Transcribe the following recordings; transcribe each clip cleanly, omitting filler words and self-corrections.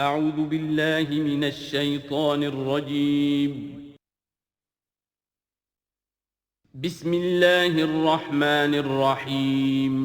اعوذ باللہ من الشیطان الرجیم بسم اللہ الرحمن الرحیم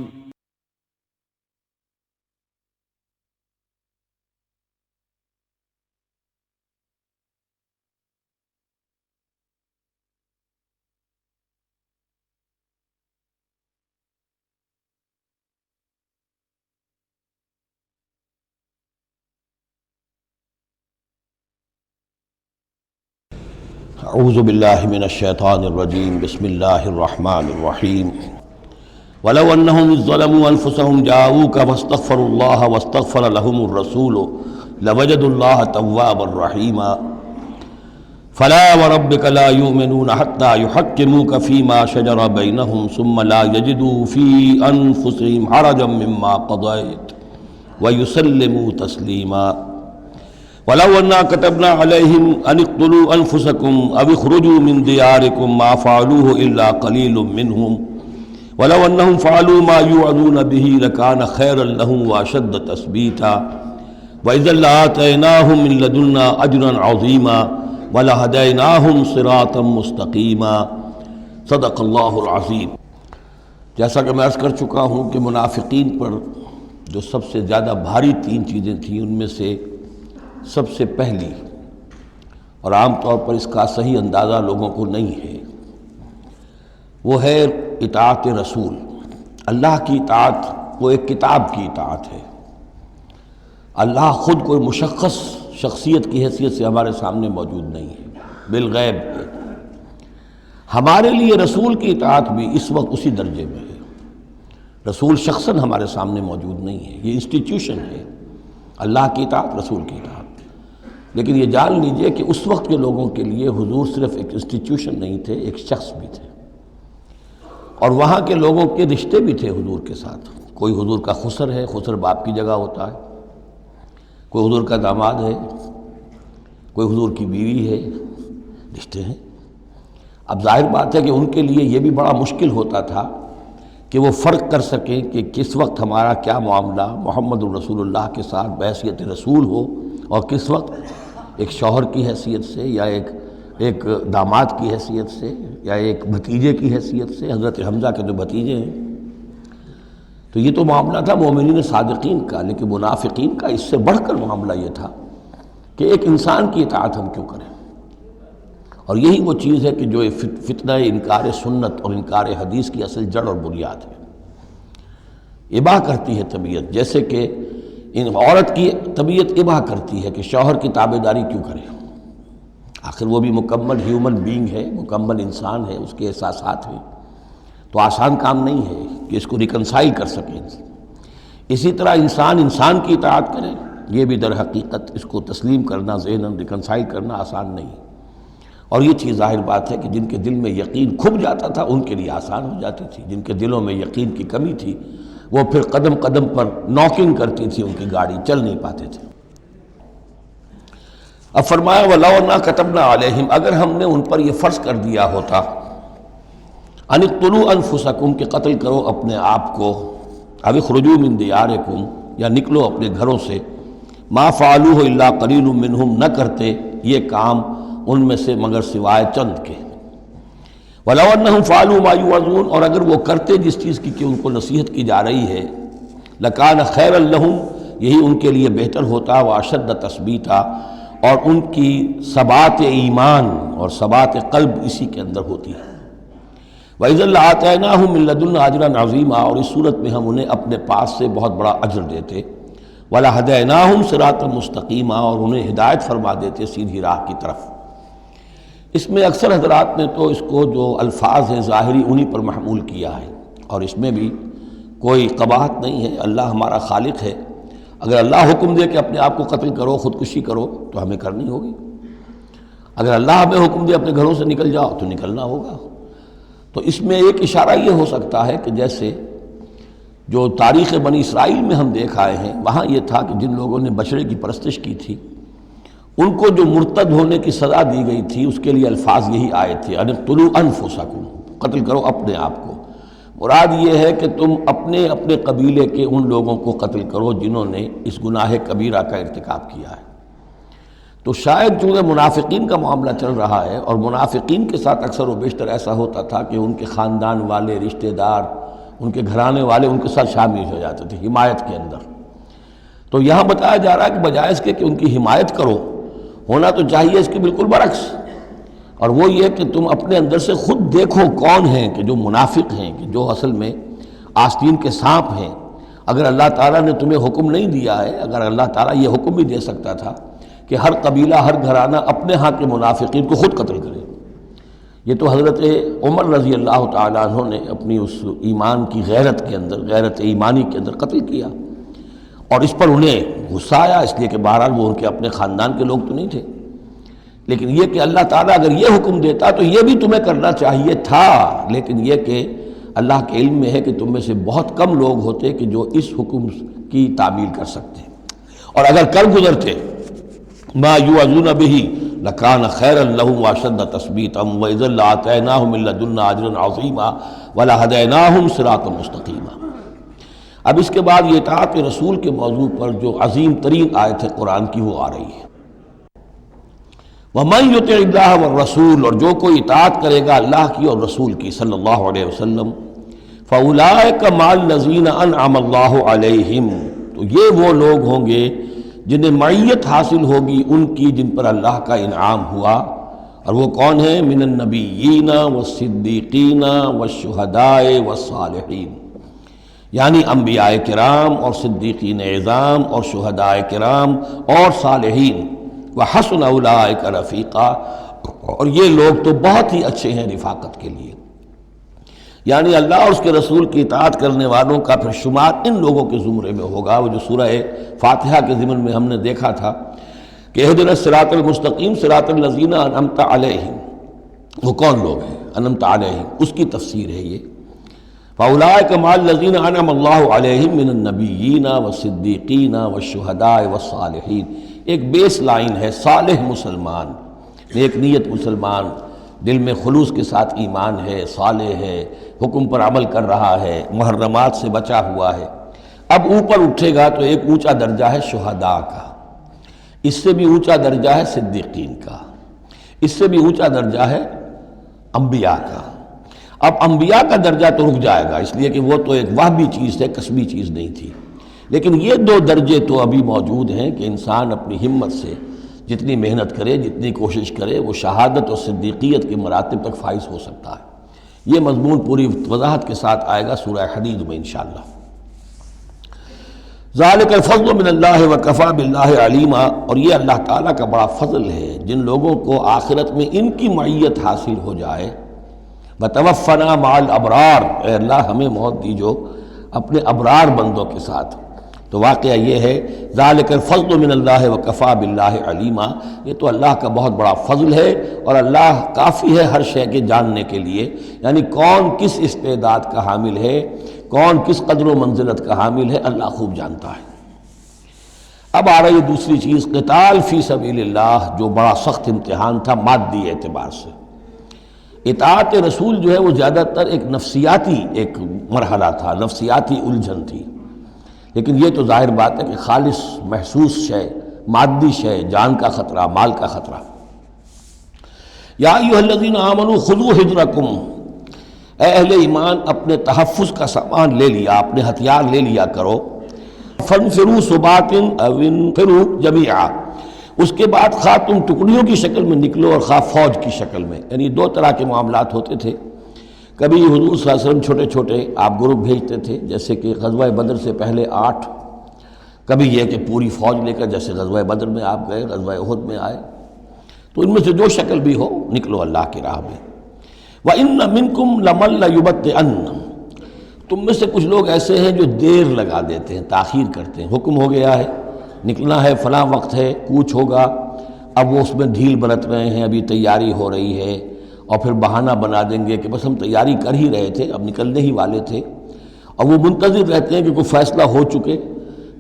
اعوذ باللہ من الشیطان الرجیم بسم اللہ الرحمن الرحیم ولو انہم اذ ظلموا انفسهم جاءوک واستغفروا اللہ واستغفر لهم الرسول لوجدوا اللہ توابا رحیما فلا وربک لا یؤمنون حتی یحکموک فیما شجر بینہم ثم لا یجدوا فی انفسهم حرجا مما قضیت ویسلموا تسلیما وَلَوْ أَنَّا كَتَبْنَا عَلَيْهِمْ أَنِ اقْتُلُوا أَنفُسَكُمْ أَوِ اخْرُجُوا مِنْ دِيَارِكُمْ مَا فَعَلُوهُ إِلَّا قَلِيلٌ مِّنْهُمْ وَلَوْ أَنَّهُمْ فَعَلُوا مَا يُوعَظُونَ بِهِ لَكَانَ خَيْرًا لَهُمْ وَأَشَدَّ تَثْبِيتًا وَإِذًا لَّآتَيْنَاهُم مِّن لَّدُنَّا أَجْرًا عَظِيمًا وَلَهَدَيْنَاهُمْ صِرَاطًا مُّسْتَقِيمًا صدق اللہ العظیم۔ جیسا کہ میں عرض کر چکا ہوں کہ منافقین پر جو سب سے زیادہ بھاری تین چیزیں تھیں، ان میں سے سب سے پہلی، اور عام طور پر اس کا صحیح اندازہ لوگوں کو نہیں ہے، وہ ہے اطاعت رسول۔ اللہ کی اطاعت وہ ایک کتاب کی اطاعت ہے۔ اللہ خود کوئی مشخص شخصیت کی حیثیت سے ہمارے سامنے موجود نہیں ہے، بالغیب ہے۔ ہمارے لیے رسول کی اطاعت بھی اس وقت اسی درجے میں ہے۔ رسول شخصاً ہمارے سامنے موجود نہیں ہے، یہ انسٹیٹیوشن ہے۔ اللہ کی اطاعت، رسول کی اطاعت۔ لیکن یہ جان لیجئے کہ اس وقت کے لوگوں کے لیے حضور صرف ایک انسٹیٹیوشن نہیں تھے، ایک شخص بھی تھے، اور وہاں کے لوگوں کے رشتے بھی تھے حضور کے ساتھ۔ کوئی حضور کا خسر ہے، خسر باپ کی جگہ ہوتا ہے، کوئی حضور کا داماد ہے، کوئی حضور کی بیوی ہے، رشتے ہیں۔ اب ظاہر بات ہے کہ ان کے لیے یہ بھی بڑا مشکل ہوتا تھا کہ وہ فرق کر سکیں کہ کس وقت ہمارا کیا معاملہ محمد الرسول اللہ کے ساتھ بحیثیت رسول ہو، اور کس وقت ایک شوہر کی حیثیت سے، یا ایک داماد کی حیثیت سے، یا ایک بھتیجے کی حیثیت سے، حضرت حمزہ کے جو بھتیجے ہیں۔ تو یہ تو معاملہ تھا مومنین صادقین کا، لیکن منافقین کا اس سے بڑھ کر معاملہ یہ تھا کہ ایک انسان کی اطاعت ہم کیوں کریں؟ اور یہی وہ چیز ہے کہ جو فتنہ انکار سنت اور انکار حدیث کی اصل جڑ اور بنیاد ہے۔ اباہ کرتی ہے طبیعت، جیسے کہ ان عورت کی طبیعت اباہ کرتی ہے کہ شوہر کی تابعداری کیوں کرے، آخر وہ بھی مکمل ہیومن بینگ ہے، مکمل انسان ہے، اس کے احساسات ہیں، تو آسان کام نہیں ہے کہ اس کو ریکنسائل کر سکیں۔ اسی طرح انسان کی اطاعت کرے، یہ بھی در حقیقت اس کو تسلیم کرنا، ذہناً ریکنسائل کرنا آسان نہیں۔ اور یہ چیز ظاہر بات ہے کہ جن کے دل میں یقین کھب جاتا تھا ان کے لیے آسان ہو جاتی تھی، جن کے دلوں میں یقین کی کمی تھی وہ پھر قدم قدم پر ناکنگ کرتی تھی، ان کی گاڑی چل نہیں پاتے تھے۔ اب فرمایا وَلَوْ أَنَّا كَتَبْنَا عَلَيْهِمْ، اگر ہم نے ان پر یہ فرض کر دیا ہوتا أَنِ اقْتُلُوا أَنفُسَكُمْ کہ قتل کرو اپنے آپ کو، أَوِ اخْرُجُوا مِنْ دِيَارِكُمْ یا نکلو اپنے گھروں سے، مَا فَعَلُوهُ إِلَّا قَلِيلٌ مِّنْهُمْ نہ کرتے یہ کام ان میں سے مگر سوائے چند کے۔ وَلَوْ أَنَّهُمْ فَعَلُوا مَا يُوعَظُونَ اور اگر وہ کرتے جس چیز کی کہ ان کو نصیحت کی جا رہی ہے، لَكَانَ خَيْرًا لَهُمْ یہی ان کے لیے بہتر ہوتا، وَأَشَدَّ تَثْبِيتًا اور ان کی ثبات ایمان اور ثبات قلب اسی کے اندر ہوتی ہے۔ وَإِذًا لَّآتَيْنَاهُم مِّن لَّدُنَّا أَجْرًا عَظِيمًا اور اس صورت میں ہم انہیں اپنے پاس سے بہت بڑا اجر دیتے، وَلَهَدَيْنَاهُمْ صِرَاطًا مُّسْتَقِيمًا اور انہیں ہدایت فرما دیتے سیدھی راہ کی طرف۔ اس میں اکثر حضرات نے تو اس کو جو الفاظ ہیں ظاہری انہی پر محمول کیا ہے، اور اس میں بھی کوئی قباحت نہیں ہے۔ اللہ ہمارا خالق ہے، اگر اللہ حکم دے کہ اپنے آپ کو قتل کرو، خودکشی کرو، تو ہمیں کرنی ہوگی۔ اگر اللہ ہمیں حکم دے اپنے گھروں سے نکل جاؤ تو نکلنا ہوگا۔ تو اس میں ایک اشارہ یہ ہو سکتا ہے کہ جیسے جو تاریخ بنی اسرائیل میں ہم دیکھ آئے ہیں، وہاں یہ تھا کہ جن لوگوں نے بچڑے کی پرستش کی تھی ان کو جو مرتد ہونے کی سزا دی گئی تھی، اس کے لیے الفاظ یہی آئے تھے، أَنِ اقْتُلُوا أَنفُسَكُمْ قتل کرو اپنے آپ کو، مراد یہ ہے کہ تم اپنے اپنے قبیلے کے ان لوگوں کو قتل کرو جنہوں نے اس گناہ کبیرہ کا ارتکاب کیا ہے۔ تو شاید چونکہ منافقین کا معاملہ چل رہا ہے، اور منافقین کے ساتھ اکثر و بیشتر ایسا ہوتا تھا کہ ان کے خاندان والے، رشتہ دار، ان کے گھرانے والے ان کے ساتھ شامل ہو جاتے تھے حمایت کے اندر۔ تو یہاں بتایا جا رہا ہے کہ بجائے اس کے کہ ان کی حمایت کرو، ہونا تو چاہیے اس کے بالکل برعکس، اور وہ یہ کہ تم اپنے اندر سے خود دیکھو کون ہیں کہ جو منافق ہیں، کہ جو اصل میں آستین کے سانپ ہیں۔ اگر اللہ تعالیٰ نے تمہیں حکم نہیں دیا ہے، اگر اللہ تعالیٰ یہ حکم بھی دے سکتا تھا کہ ہر قبیلہ، ہر گھرانہ اپنے ہاں کے منافقین کو خود قتل کرے، یہ تو حضرت عمر رضی اللہ تعالیٰ عنہ نے اپنی اس ایمان کی غیرت کے اندر، غیرت ایمانی کے اندر قتل کیا، اور اس پر انہیں غصہ آیا، اس لیے کہ بہرحال وہ ان کے اپنے خاندان کے لوگ تو نہیں تھے۔ لیکن یہ کہ اللہ تعالیٰ اگر یہ حکم دیتا تو یہ بھی تمہیں کرنا چاہیے تھا، لیکن یہ کہ اللہ کے علم میں ہے کہ تم میں سے بہت کم لوگ ہوتے کہ جو اس حکم کی تعمیل کر سکتے، اور اگر کر گزرتے ما یوعظون بہ لکان خیرا لہم واشد تثبیتا واذا لآتیناہم من لدنا اجرا عظیما ولہدیناہم صراطا مستقیما۔ اب اس کے بعد یہ اطاعت رسول کے موضوع پر جو عظیم ترین آیت ہے قرآن کی وہ آ رہی ہے۔ وَمَن يُطِعِ اللَّهَ وَالرَّسُولَ، اور جو کوئی اطاعت کرے گا اللہ کی اور رسول کی صلی اللہ علیہ وسلم، فَأُولَٰئِكَ مَعَ الَّذِينَ أَنْعَمَ اللَّهُ عَلَيْهِمْ، تو یہ وہ لوگ ہوں گے جنہیں معیت حاصل ہوگی ان کی جن پر اللہ کا انعام ہوا، اور وہ کون ہیں؟ من النبیین والصدیقین والشہداء والصالحین، یعنی انبیاء کرام اور صدیقین اعظام اور شہداء کرام اور صالحین، وحسن اولئک رفیقا، اور یہ لوگ تو بہت ہی اچھے ہیں رفاقت کے لیے۔ یعنی اللہ اور اس کے رسول کی اطاعت کرنے والوں کا پھر شمار ان لوگوں کے زمرے میں ہوگا، وہ جو سورہ فاتحہ کے ضمن میں ہم نے دیکھا تھا کہ اہدنا الصراط المستقیم صراط الذین انعمت علیہم، وہ کون لوگ ہیں انعمت علیہم، اس کی تفسیر ہے یہ۔ فاولئک مع الذین انعم اللہ علیہم من النبیین والصدیقین والشہداء والصالحین، ایک بیس لائن ہے، صالح مسلمان، نیک نیت مسلمان، دل میں خلوص کے ساتھ ایمان ہے، صالح ہے، حکم پر عمل کر رہا ہے، محرمات سے بچا ہوا ہے۔ اب اوپر اٹھے گا تو ایک اونچا درجہ ہے شہداء کا، اس سے بھی اونچا درجہ ہے صدیقین کا، اس سے بھی اونچا درجہ ہے انبیاء کا۔ اب انبیاء کا درجہ تو رک جائے گا، اس لیے کہ وہ تو ایک وہبی چیز ہے، کسبی چیز نہیں تھی، لیکن یہ دو درجے تو ابھی موجود ہیں کہ انسان اپنی ہمت سے جتنی محنت کرے، جتنی کوشش کرے، وہ شہادت اور صدیقیت کے مراتب تک فائز ہو سکتا ہے۔ یہ مضمون پوری وضاحت کے ساتھ آئے گا سورہ حدید میں انشاءاللہ۔ ذالک الفضل من اللہ وکفی باللہ علیما، اور یہ اللہ تعالیٰ کا بڑا فضل ہے جن لوگوں کو آخرت میں ان کی معیت حاصل ہو جائے۔ وتوفنا مع الابرار، اے اللہ ہمیں موت دیجو اپنے ابرار بندوں کے ساتھ۔ تو واقعہ یہ ہے ذالک الفضل من اللہ وکفی باللہ علیما، یہ تو اللہ کا بہت بڑا فضل ہے، اور اللہ کافی ہے ہر شے کے جاننے کے لیے، یعنی کون کس استعداد کا حامل ہے، کون کس قدر و منزلت کا حامل ہے، اللہ خوب جانتا ہے۔ اب آ رہی ہے دوسری چیز، قتال فی سبیل اللہ، جو بڑا سخت امتحان تھا مادی اعتبار سے۔ اطاعت رسول جو ہے وہ زیادہ تر ایک نفسیاتی ایک مرحلہ تھا، نفسیاتی الجھن تھی، لیکن یہ تو ظاہر بات ہے کہ خالص محسوس شے، مادی شے، جان کا خطرہ، مال کا خطرہ۔ یا ایھا الذین آمنوا خذوا حذرکم، اے اہل ایمان اپنے تحفظ کا سامان لے لیا، اپنے ہتھیار لے لیا کرو۔ فانفروا ثبات او انفروا جمیعا، اس کے بعد خواہ تم ٹکڑیوں کی شکل میں نکلو اور خواہ فوج کی شکل میں، یعنی دو طرح کے معاملات ہوتے تھے۔ کبھی حضور صلی اللہ علیہ وسلم چھوٹے چھوٹے آپ گروپ بھیجتے تھے، جیسے کہ غزوہ بدر سے پہلے 8، کبھی یہ کہ پوری فوج لے کر جیسے غزوہ بدر میں آپ گئے، غزوہ احد میں آئے، تو ان میں سے جو شکل بھی ہو نکلو اللہ کی راہ میں۔ وَإِنَّ مِنْكُمْ لَمَن لَيُبَطِّئَنَّ، تم میں سے کچھ لوگ ایسے ہیں جو دیر لگا دیتے ہیں، تاخیر کرتے ہیں، حکم ہو گیا ہے نکلنا ہے، فلاں وقت ہے، کوچ ہوگا، اب وہ اس میں ڈھیل برت رہے ہیں، ابھی تیاری ہو رہی ہے، اور پھر بہانہ بنا دیں گے کہ بس ہم تیاری کر ہی رہے تھے، اب نکلنے ہی والے تھے، اور وہ منتظر رہتے ہیں کہ کوئی فیصلہ ہو چکے،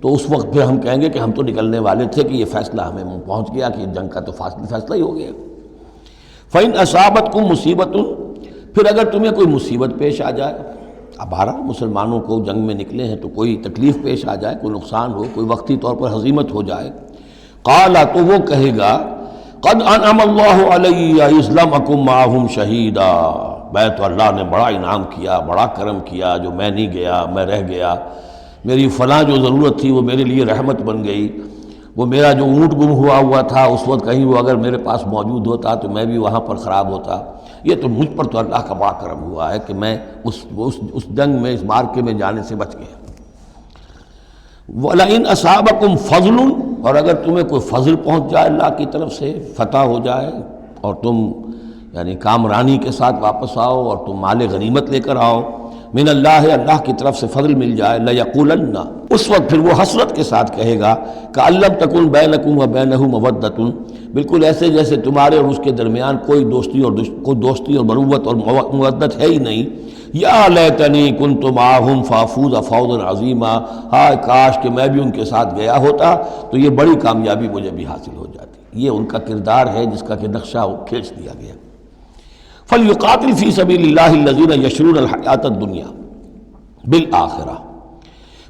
تو اس وقت پھر ہم کہیں گے کہ ہم تو نکلنے والے تھے کہ یہ فیصلہ ہمیں پہنچ گیا کہ جنگ کا تو فیصلہ ہی ہو گیا۔ فَإِنْ أَصَابَتْكُمْ مُصِیبَةٌ، پھر اگر تمہیں کوئی مصیبت پیش آ جائے، اب بہرحال مسلمانوں کو جنگ میں نکلے ہیں تو کوئی تکلیف پیش آ جائے، کوئی نقصان ہو، کوئی وقتی طور پر ہزیمت ہو جائے، قال تو وہ کہے گا قد انعم اللہ علی اذ لم اکن معہم شہیدا، میں تو اللہ نے بڑا انعام کیا، بڑا کرم کیا، جو میں نہیں گیا، میں رہ گیا، میری فلاں جو ضرورت تھی وہ میرے لیے رحمت بن گئی، وہ میرا جو اونٹ گم ہوا تھا اس وقت کہیں وہ اگر میرے پاس موجود ہوتا تو میں بھی وہاں پر خراب ہوتا، یہ تو مجھ پر تو اللہ کا بڑا کرم ہوا ہے کہ میں اس جنگ میں، اس مارکے میں جانے سے بچ گیا۔ وَلَئِنْ أَصَابَكُمْ فَضْلٌ، اور اگر تمہیں کوئی فضل پہنچ جائے اللہ کی طرف سے، فتح ہو جائے اور تم یعنی کامرانی کے ساتھ واپس آؤ اور تم مال غنیمت لے کر آؤ، من اللہ، اللہ کی طرف سے فضل مل جائے، لَيَقُولَنَّ، اس وقت پھر وہ حسرت کے ساتھ کہے گا كَأَن لَّمْ تَكُن بَيْنَكُمْ وَبَيْنَهُ مَوَدَّةٌ، بالکل ایسے جیسے تمہارے اور اس کے درمیان کوئی دوستی اور مروت اور مودت ہے ہی نہیں۔ یا لیتنی کنت معہم فافوز فوزا عظیما، ہائے کاش کہ میں بھی ان کے ساتھ گیا ہوتا تو یہ بڑی کامیابی مجھے بھی حاصل ہو جاتی۔ یہ ان کا کردار ہے جس کا کہ نقشہ کھینچ دیا گیا۔ فلیقاتل فی سبیل اللہ الذین یشرون الحیات الدنیا بالآخرہ،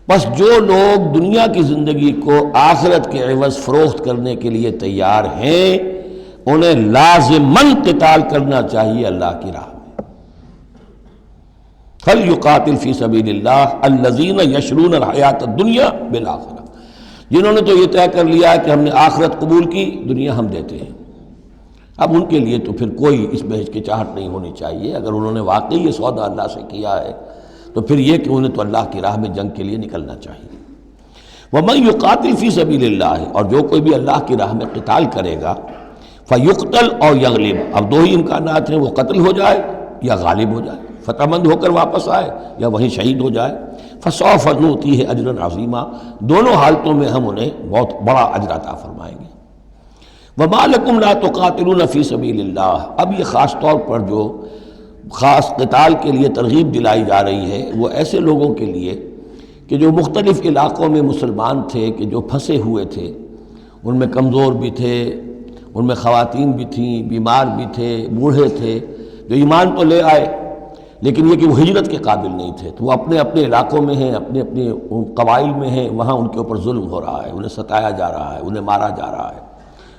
بس جو لوگ دنیا کی زندگی کو آخرت کے عوض فروخت کرنے کے لیے تیار ہیں انہیں لازماً قتال کرنا چاہیے اللہ کی راہ میں۔ فَلْيُقَاتِلْ فِي سَبِيلِ اللَّهِ الَّذِينَ يَشْرُونَ الْحَيَاةَ الدُّنْيَا بِالْآخِرَةِ، جنہوں نے تو یہ طے کر لیا ہے کہ ہم نے آخرت قبول کی، دنیا ہم دیتے ہیں۔ اب ان کے لیے تو پھر کوئی اس میں ہچکچاہٹ نہیں ہونی چاہیے، اگر انہوں نے واقعی یہ سودا اللہ سے کیا ہے تو پھر یہ کہ انہیں تو اللہ کی راہ میں جنگ کے لیے نکلنا چاہیے۔ وَمَن يُقَاتِلْ فِي سَبِيلِ اللَّهِ، اور جو کوئی بھی اللہ کی راہ میں قتال کرے گا، فَيُقْتَلْ أَوْ يَغْلِبْ، اب دو ہی امکانات ہیں، وہ قتل ہو جائے یا غالب ہو جائے، فتح مند ہو کر واپس آئے یا وہیں شہید ہو جائے۔ فَسَوْفَ نُؤْتِيهِ أَجْرًا عَظِيمًا، دونوں حالتوں میں ہم انہیں بہت بڑا اجر عطا فرمائیں گے۔ وَمَا لَكُمْ لَا تُقَاتِلُونَ فِي سَبِيلِ اللَّهِ، اب یہ خاص طور پر جو خاص قتال کے لیے ترغیب دلائی جا رہی ہے وہ ایسے لوگوں کے لیے کہ جو مختلف علاقوں میں مسلمان تھے، کہ جو پھنسے ہوئے تھے، ان میں کمزور بھی تھے، ان میں خواتین بھی تھیں، بیمار بھی تھے، بوڑھے تھے، جو ایمان تو لے آئے لیکن یہ کہ وہ ہجرت کے قابل نہیں تھے، تو وہ اپنے اپنے علاقوں میں ہیں، اپنے اپنے قبائل میں ہیں، وہاں ان کے اوپر ظلم ہو رہا ہے، انہیں ستایا جا رہا ہے، انہیں مارا جا رہا ہے،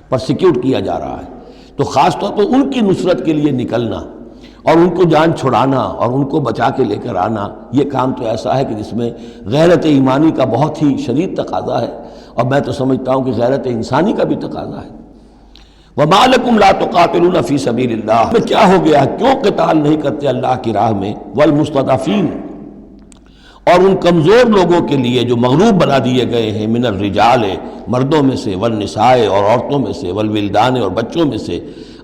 پرسیکیوٹ کیا جا رہا ہے، تو خاص طور پر ان کی نصرت کے لیے نکلنا اور ان کو جان چھڑانا اور ان کو بچا کے لے کر آنا، یہ کام تو ایسا ہے کہ جس میں غیرت ایمانی کا بہت ہی شدید تقاضا ہے، اور میں تو سمجھتا ہوں کہ غیرت انسانی کا بھی تقاضا ہے۔ وَمَا لَكُمْ لَا تُقَاتِلُونَ فِي سَبِيلِ اللَّهِ، میں کیا ہو گیا، کیوں قتال نہیں کرتے اللہ کی راہ میں؟ وَالْمُسْتَضْعَفِينَ، اور ان کمزور لوگوں کے لیے جو مغلوب بنا دیے گئے ہیں، من الرجال، مردوں میں سے، والنساء، اور عورتوں میں سے، والولدان، اور بچوں میں سے،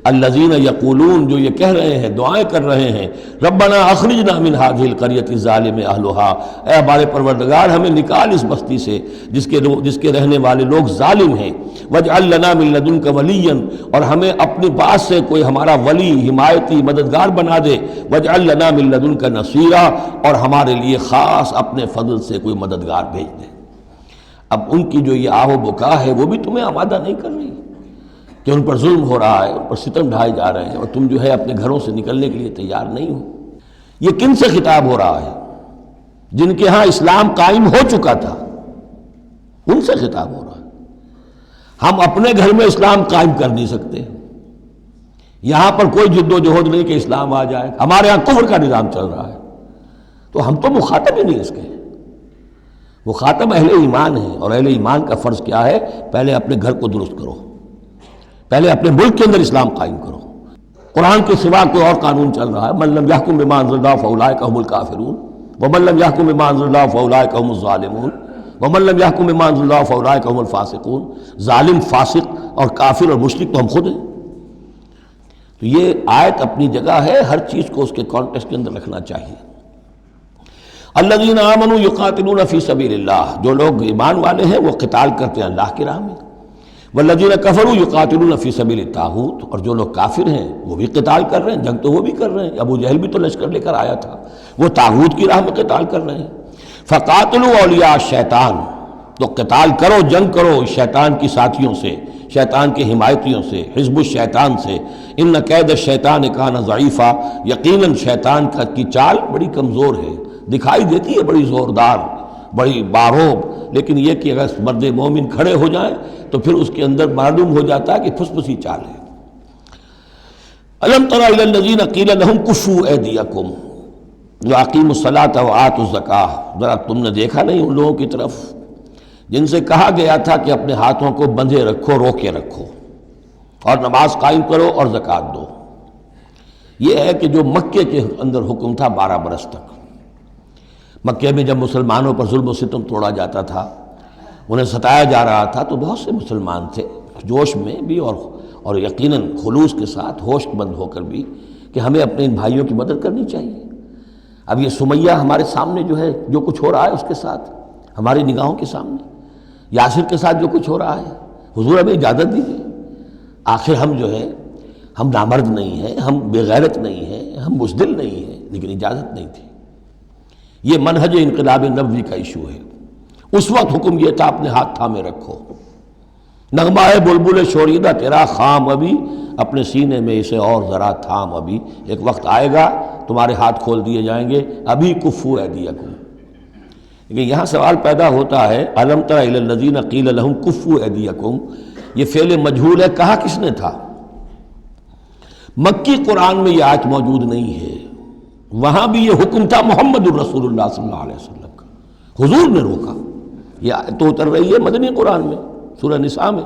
الذین یقولون، جو یہ کہہ رہے ہیں، دعائیں کر رہے ہیں، ربنا اخرجنا من هذه القرية الظالم اهلها، اے ہمارے پروردگار ہمیں نکال اس بستی سے جس کے رہنے والے لوگ ظالم ہیں، واجعل لنا من لدنك وليا، اور ہمیں اپنے پاس سے کوئی ہمارا ولی، حمایتی، مددگار بنا دے، واجعل لنا من لدنك نصيرا، اور ہمارے لیے خاص اپنے فضل سے کوئی مددگار بھیج دے۔ اب ان کی جو یہ آہ و بکا ہے وہ بھی تمہیں آمادہ نہیں کر رہی کہ ان پر ظلم ہو رہا ہے، ان پر ستم ڈھائے جا رہے ہیں، اور تم جو ہے اپنے گھروں سے نکلنے کے لیے تیار نہیں ہو۔ یہ کن سے خطاب ہو رہا ہے؟ جن کے ہاں اسلام قائم ہو چکا تھا، ان سے خطاب ہو رہا ہے۔ ہم اپنے گھر میں اسلام قائم کر نہیں سکتے، یہاں پر کوئی جد و جہد نہیں کہ اسلام آ جائے، ہمارے ہاں کفر کا نظام چل رہا ہے، تو ہم تو مخاطب ہی نہیں اس کے۔ مخاطب اہل ایمان ہیں، اور اہل ایمان کا فرض کیا ہے؟ پہلے اپنے گھر کو درست کرو، پہلے اپنے ملک کے اندر اسلام قائم کرو۔ قرآن کے سوا کوئی اور قانون چل رہا ہے، من لم یحکم بما انزل اللہ فاولئک هم الکافرون ومن لم یحکم بما انزل اللہ فاولئک هم الظالمون ومن لم یحکم بما انزل اللہ فاولئک هم الفاسقون۔ ظالم، فاسق اور کافر اور مشرک تو ہم خود ہیں۔ تو یہ آیت اپنی جگہ ہے، ہر چیز کو اس کے کانٹیکسٹ کے اندر رکھنا چاہیے۔ الذین آمنوا یقاتلون فی سبیل اللہ، جو لوگ ایمان والے ہیں وہ قتال کرتے ہیں اللہ کی راہ میں۔ والذین کفروا یقاتلون فی سبیل الطاغوت، اور جو لوگ کافر ہیں وہ بھی قتال کر رہے ہیں، جنگ تو وہ بھی کر رہے ہیں، ابو جہل بھی تو لشکر لے کر آیا تھا، وہ طاغوت کی راہ میں قتال کر رہے ہیں۔ فقاتلوا اولیاء الشیطان، تو قتال کرو، جنگ کرو شیطان کی ساتھیوں سے، شیطان کے حمایتیوں سے، حزب الشیطان سے۔ ان کید الشیطان کان ضعیفا، یقیناً شیطان کی چال بڑی کمزور ہے، دکھائی دیتی ہے بڑی زوردار، بڑی باروب، لیکن یہ کہ اگر مرد مومن کھڑے ہو جائیں تو پھر اس کے اندر معلوم ہو جاتا ہے کہ پھسپسی چال ہے۔ الم تر الی الذین قیل لهم کفوا ایدیکم واقیموا الصلاۃ وآتوا الزکاۃ، ذرا تم نے دیکھا نہیں ان لوگوں کی طرف جن سے کہا گیا تھا کہ اپنے ہاتھوں کو بندھے رکھو، روکے رکھو، اور نماز قائم کرو اور زکوٰۃ دو۔ یہ ہے کہ جو مکے کے اندر حکم تھا 12 برس تک، مکے میں جب مسلمانوں پر ظلم و ستم توڑا جاتا تھا، انہیں ستایا جا رہا تھا، تو بہت سے مسلمان تھے جوش میں بھی اور یقیناً خلوص کے ساتھ ہوش مند ہو کر بھی کہ ہمیں اپنے ان بھائیوں کی مدد کرنی چاہیے۔ اب یہ سمیہ ہمارے سامنے جو ہے، جو کچھ ہو رہا ہے اس کے ساتھ ہماری نگاہوں کے سامنے، یاسر کے ساتھ جو کچھ ہو رہا ہے، حضور ہمیں اجازت دیجیے۔ آخر ہم جو ہے، ہم نامرد نہیں ہیں، ہم بے غیرت نہیں ہیں، ہم بزدل نہیں ہیں، لیکن اجازت نہیں تھی۔ یہ منہج انقلاب نبوی کا ایشو ہے۔ اس وقت حکم یہ تھا اپنے ہاتھ تھامے رکھو، نغمہ ہے بلبل شوریدہ تیرا خام ابھی، اپنے سینے میں اسے اور ذرا تھام ابھی، ایک وقت آئے گا تمہارے ہاتھ کھول دیے جائیں گے، ابھی کفوا ایدیکم۔ لیکن یہاں سوال پیدا ہوتا ہے، الم تر الی الذین قیل لهم کفوا ایدیکم، یہ فعل مجہول ہے، کہا کس نے تھا؟ مکی قرآن میں یہ آیت موجود نہیں ہے، وہاں بھی یہ حکم تھا محمد الرسول اللہ صلی اللہ علیہ وسلم کا، حضور نے روکا۔ یہ آیت تو اتر رہی ہے مدنی قرآن میں، سورہ نساء میں،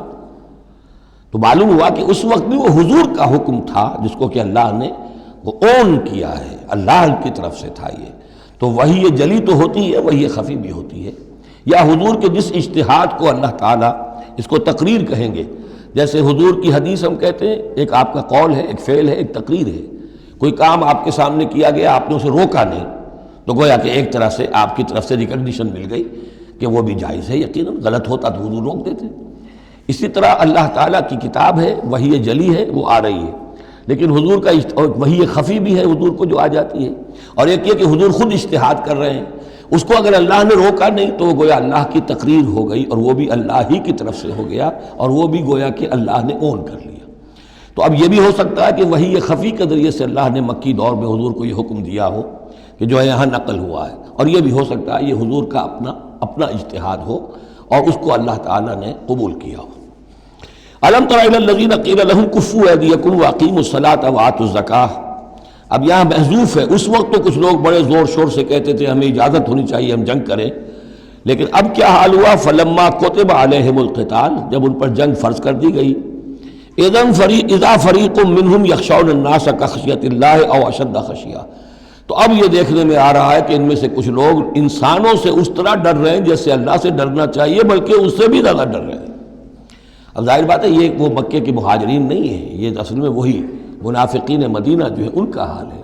تو معلوم ہوا کہ اس وقت بھی وہ حضور کا حکم تھا جس کو کہ اللہ نے وہ اون کیا ہے، اللہ کی طرف سے تھا یہ۔ تو وہی یہ جلی تو ہوتی ہے، وہی یہ خفی بھی ہوتی ہے، یا حضور کے جس اجتہاد کو اللہ تعالیٰ اس کو تقریر کہیں گے، جیسے حضور کی حدیث ہم کہتے ہیں، ایک آپ کا قول ہے، ایک فعل ہے، ایک تقریر ہے۔ کوئی کام آپ کے سامنے کیا گیا، آپ نے اسے روکا نہیں، تو گویا کہ ایک طرح سے آپ کی طرف سے ریکگنیشن مل گئی کہ وہ بھی جائز ہے، یقیناً غلط ہوتا تو حضور روک دیتے۔ اسی طرح اللہ تعالیٰ کی کتاب ہے، وحی جلی ہے، وہ آ رہی ہے، لیکن حضور کا وحی خفی بھی ہے حضور کو جو آ جاتی ہے، اور ایک یہ کہ حضور خود اجتہاد کر رہے ہیں، اس کو اگر اللہ نے روکا نہیں تو وہ گویا اللہ کی تقریر ہو گئی، اور وہ بھی اللہ ہی کی طرف سے ہو گیا، اور وہ بھی گویا کہ اللہ نے اون کر لیا۔ تو اب یہ بھی ہو سکتا ہے کہ وحی خفی کے ذریعے سے اللہ نے مکی دور میں حضور کو یہ حکم دیا ہو کہ جو ہے یہاں نقل ہوا ہے، اور یہ بھی ہو سکتا ہے یہ حضور کا اپنا اجتہاد ہو اور اس کو اللہ تعالیٰ نے قبول کیا ہو۔ الم تر الی الذین قیل لهم کفوا ایدیکم واقیموا الصلاۃ وآتوا الزکاۃ، اب یہاں محذوف ہے، اس وقت تو کچھ لوگ بڑے زور شور سے کہتے تھے ہمیں اجازت ہونی چاہیے ہم جنگ کریں، لیکن اب کیا حال ہوا؟ فلما کتب علیہم القتال، جب ان پر جنگ فرض کر دی گئی، اذا فریق منہم یخشون الناس کخشیۃ اللہ او اشد خشیہ، تو اب یہ دیکھنے میں آ رہا ہے کہ ان میں سے کچھ لوگ انسانوں سے اس طرح ڈر رہے ہیں جیسے اللہ سے ڈرنا چاہیے، بلکہ اس سے بھی زیادہ ڈر رہے ہیں۔ اب ظاہر بات ہے یہ وہ مکے کے مہاجرین نہیں ہیں، یہ اصل میں وہی منافقین مدینہ جو ہے ان کا حال ہے،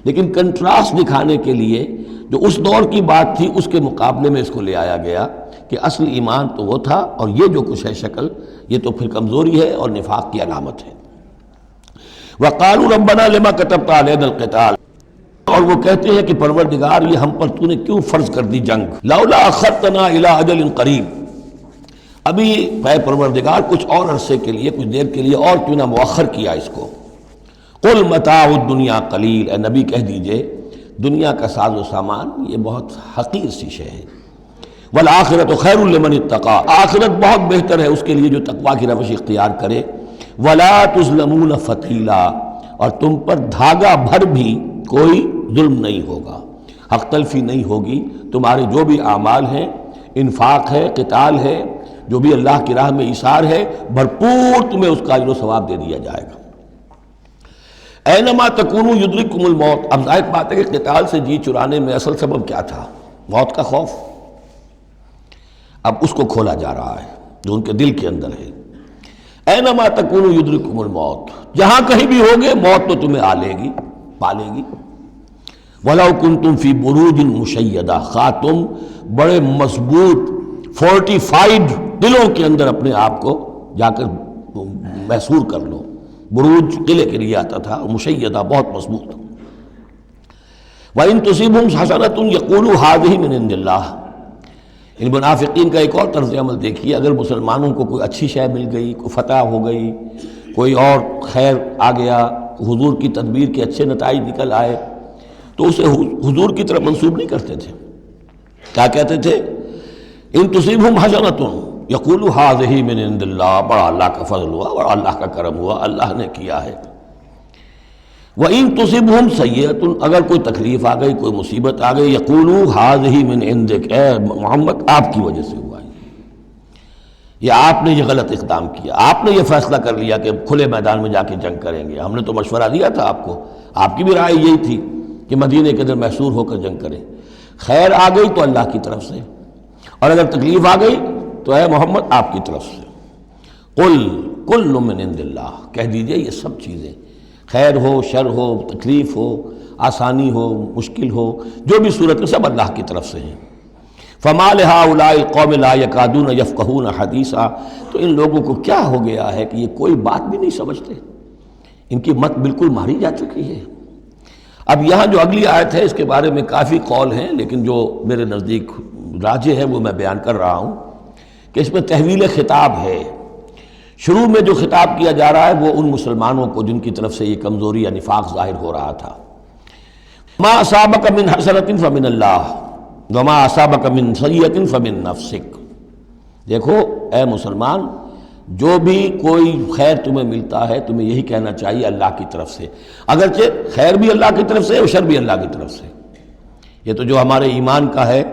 لیکن کنٹراسٹ دکھانے کے لیے جو اس دور کی بات تھی اس کے مقابلے میں اس کو لے آیا گیا کہ اصل ایمان تو وہ تھا، اور یہ جو کچھ ہے شکل یہ تو پھر کمزوری ہے اور نفاق کی علامت ہے۔ وَقَالُوا رَبَّنَا لِمَا كَتَبْتَ عَلَيْنَا الْقِتَالَ، اور وہ کہتے ہیں کہ پروردگار یہ ہم پر تو نے کیوں فرض کر دی جنگ، لولا اخرتنا الی اجل قریب، ابھی اے پروردگار کچھ اور عرصے کے لیے، کچھ دیر کے لیے اور کیوں نہ مؤخر کیا اس کو۔ قل متاع الدنیا قلیل، اے نبی کہہ دیجئے دنیا کا ساز و سامان یہ بہت حقیر سی شے ہے، والآخرۃ خیر لمن اتقی، آخرت بہت بہتر ہے اس کے لیے جو تقویٰ کی روش اختیار کرے، ولا تظلمون فتیلا، اور تم پر دھاگا بھر بھی کوئی ظلم نہیں ہوگا، حق تلفی نہیں ہوگی، تمہارے جو بھی اعمال ہیں، انفاق ہے، قتال ہے، جو بھی اللہ کی راہ میں ایثار ہے، بھرپور تمہیں اس کا اجر و ثواب دے دیا جائے گا۔ اینما تکونوا یدرککم الموت، اب ظاہر بات ہے کہ قتال سے جی چرانے میں اصل سبب کیا تھا؟ موت کا خوف، اب اس کو کھولا جا رہا ہے جو ان کے دل کے اندر ہے۔ اینما تکونوا یدرککم الموت، جہاں کہیں بھی ہوگے موت تو تمہیں آ لے گی، پا لے گی۔ وَلَوْ كُنْتُمْ فِي بُرُوجٍ مُشَيَّدَةٍ، خواہ تم بڑے مضبوط فورٹیفائڈ قلعوں کے اندر اپنے آپ کو جا کر محصور کر لو، بروج قلعے کے لیے آتا تھا، مشیدہ بہت مضبوط۔ وَإِن تُصِبْهُمْ حَسَنَةٌ يَقُولُوا هَٰذِهِ مِنْ عِندِ اللَّهِ، ان منافقین کا ایک اور طرز عمل دیکھیے، اگر مسلمانوں کو کوئی اچھی شے مل گئی، کوئی فتح ہو گئی، کوئی اور خیر آ گیا، حضور کی تدبیر کے اچھے نتائج نکل آئے، تو اسے حضور کی طرف منسوب نہیں کرتے تھے. کیا کہتے تھے؟ ان تصیبہم حسنۃ یقولوا ھذہ من عند اللہ، بڑا اللہ کا فضل ہوا، بڑا اللہ کا کرم ہوا، اللہ نے کیا ہے. وَإِن تُصِبْهُمْ سَيِّئَةٌ، اگر کوئی تکلیف آ گئی، کوئی مصیبت آ گئی، یقولوا ھذہ من عندک، اے محمد آپ کی وجہ سے ہوا ہے، یا آپ نے یہ غلط اقدام کیا، آپ نے یہ فیصلہ کر لیا کہ کھلے میدان میں جا کے جنگ کریں گے، ہم نے تو مشورہ دیا تھا آپ کو، آپ کی بھی رائے یہی تھی کہ مدینے کے اندر محصور ہو کر جنگ کریں. خیر آ گئی تو اللہ کی طرف سے، اور اگر تکلیف آ گئی تو اے محمد آپ کی طرف سے. قل کل من عند اللہ، کہہ دیجئے یہ سب چیزیں، خیر ہو، شر ہو، تکلیف ہو، آسانی ہو، مشکل ہو، جو بھی صورت میں سب اللہ کی طرف سے ہیں. فما لہؤلاء القوم لا یکادون یفقہون حدیثا، تو ان لوگوں کو کیا ہو گیا ہے کہ یہ کوئی بات بھی نہیں سمجھتے، ان کی مت بالکل ماری جا چکی ہے. اب یہاں جو اگلی آیت ہے اس کے بارے میں کافی قول ہیں، لیکن جو میرے نزدیک راجح ہے وہ میں بیان کر رہا ہوں کہ اس میں تحویل خطاب ہے. شروع میں جو خطاب کیا جا رہا ہے وہ ان مسلمانوں کو جن کی طرف سے یہ کمزوری یا نفاق ظاہر ہو رہا تھا. ما اصابک من حسنۃ فمن اللہ وما اصابک من سیئۃ فمن نفسک. دیکھو اے مسلمان، جو بھی کوئی خیر تمہیں ملتا ہے تمہیں یہی کہنا چاہیے اللہ کی طرف سے، اگرچہ خیر بھی اللہ کی طرف سے اور شر بھی اللہ کی طرف سے. یہ تو جو ہمارے ایمان کا ہے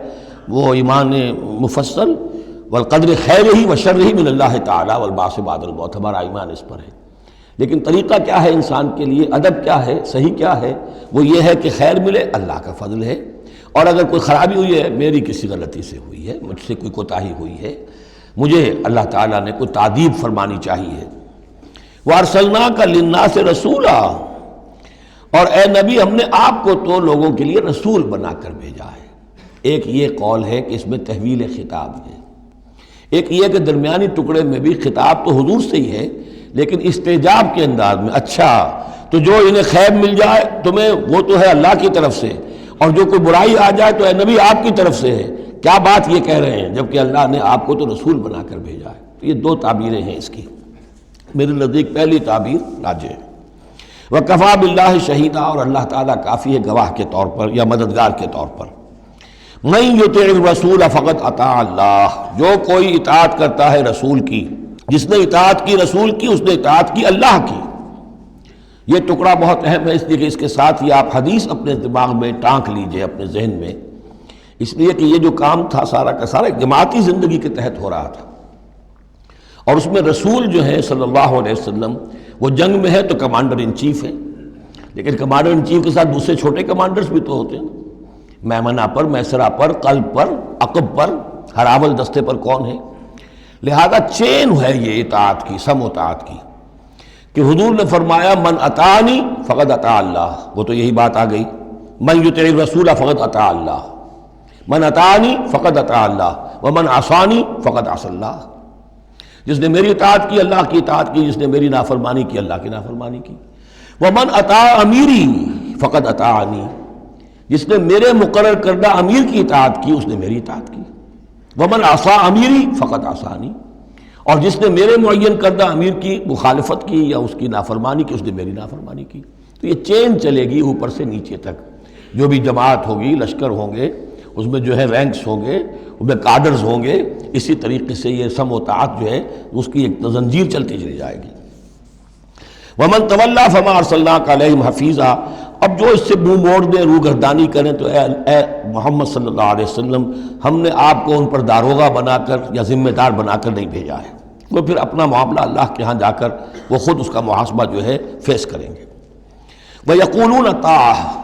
وہ ایمان مفصل، والقدر خیرہ وشرہ من اللہ تعالی والبعث بعد الموت، ہمارا ایمان اس پر ہے. لیکن طریقہ کیا ہے انسان کے لیے، ادب کیا ہے، صحیح کیا ہے؟ وہ یہ ہے کہ خیر ملے اللہ کا فضل ہے، اور اگر کوئی خرابی ہوئی ہے میری کسی غلطی سے ہوئی ہے، مجھ سے کوئی کوتاہی ہوئی ہے، مجھے اللہ تعالیٰ نے کوئی تعدیب فرمانی چاہیے. وَأَرْسَلْنَاكَ لِلنَّاسِ رَسُولًا، اور اے نبی ہم نے آپ کو تو لوگوں کے لیے رسول بنا کر بھیجا ہے. ایک یہ قول ہے کہ اس میں تحویل خطاب ہے، ایک یہ کہ درمیانی ٹکڑے میں بھی خطاب تو حضور سے ہی ہے لیکن استجاب کے انداز میں. اچھا تو جو انہیں خیر مل جائے تمہیں وہ تو ہے اللہ کی طرف سے، اور جو کوئی برائی آ جائے تو اے نبی آپ کی طرف سے ہے. کیا بات یہ کہہ رہے ہیں جبکہ اللہ نے آپ کو تو رسول بنا کر بھیجا ہے. تو یہ دو تعبیریں ہیں اس کی. میرے نزدیک پہلی تعبیر راجح ہے. وَكَفَى بِاللَّهِ شَهِيدًا، اور اللہ تعالیٰ کافی ہے گواہ کے طور پر یا مددگار کے طور پر. مَن يُطِعِ الرَّسُولَ فَقَدْ أَطَاعَ اللَّهَ، جو کوئی اطاعت کرتا ہے رسول کی، جس نے اطاعت کی رسول کی اس نے اطاعت کی اللہ کی. یہ ٹکڑا بہت اہم ہے، اس لیے کہ اس کے ساتھ ہی آپ حدیث اپنے دماغ میں ٹانک لیجئے، اپنے ذہن میں، اس لیے کہ یہ جو کام تھا سارا کا سارا جماعتی زندگی کے تحت ہو رہا تھا. اور اس میں رسول جو ہے صلی اللہ علیہ وسلم وہ جنگ میں ہے تو کمانڈر ان چیف ہے، لیکن کمانڈر ان چیف کے ساتھ دوسرے چھوٹے کمانڈرز بھی تو ہوتے ہیں، میمنہ پر، میسرہ پر، قلب پر، عقب پر، ہراول دستے پر کون ہے. لہذا چین ہے یہ اطاعت کی، سم اطاعت کی، کہ حضور نے فرمایا من اطاعنی فقد اطاع اللہ، وہ تو یہی بات آ گئی، من یطع الرسول فقد اطاع اللہ، من اطاعنی فقد اطاع اللہ ومن عصانی فقد عصى اللہ. جس نے میری اطاعت کی اللہ کی اطاعت کی، جس نے میری نافرمانی کی اللہ کی نافرمانی کی. ومن اطاع امیری فقد اطاعنی، جس نے میرے مقرر کردہ امیر کی اطاعت کی اس نے میری اطاعت کی. ومن عصى امیری فقد عصانی، اور جس نے میرے معین کردہ امیر کی مخالفت کی یا اس کی نافرمانی کی اس نے میری نافرمانی کی. تو یہ چین چلے گی اوپر سے نیچے تک. جو بھی جماعت ہوگی، لشکر ہوں گے، اس میں جو ہے رینکس ہوں گے، اس میں کارڈرز ہوں گے، اسی طریقے سے یہ سم و طاعت جو ہے اس کی ایک زنجیر چلتی چلی جائے گی. ومن تولیٰ فما ارسلناک علیہم حفیظا، اب جو اس سے منہ موڑ دیں، روگردانی کریں، تو اے محمد صلی اللہ علیہ وسلم ہم نے آپ کو ان پر داروغہ بنا کر یا ذمہ دار بنا کر نہیں بھیجا ہے. وہ پھر اپنا معاملہ اللہ کے ہاں جا کر وہ خود اس کا محاسبہ جو ہے فیس کریں گے. وَيَقُولُونَ طَاعَةٌ،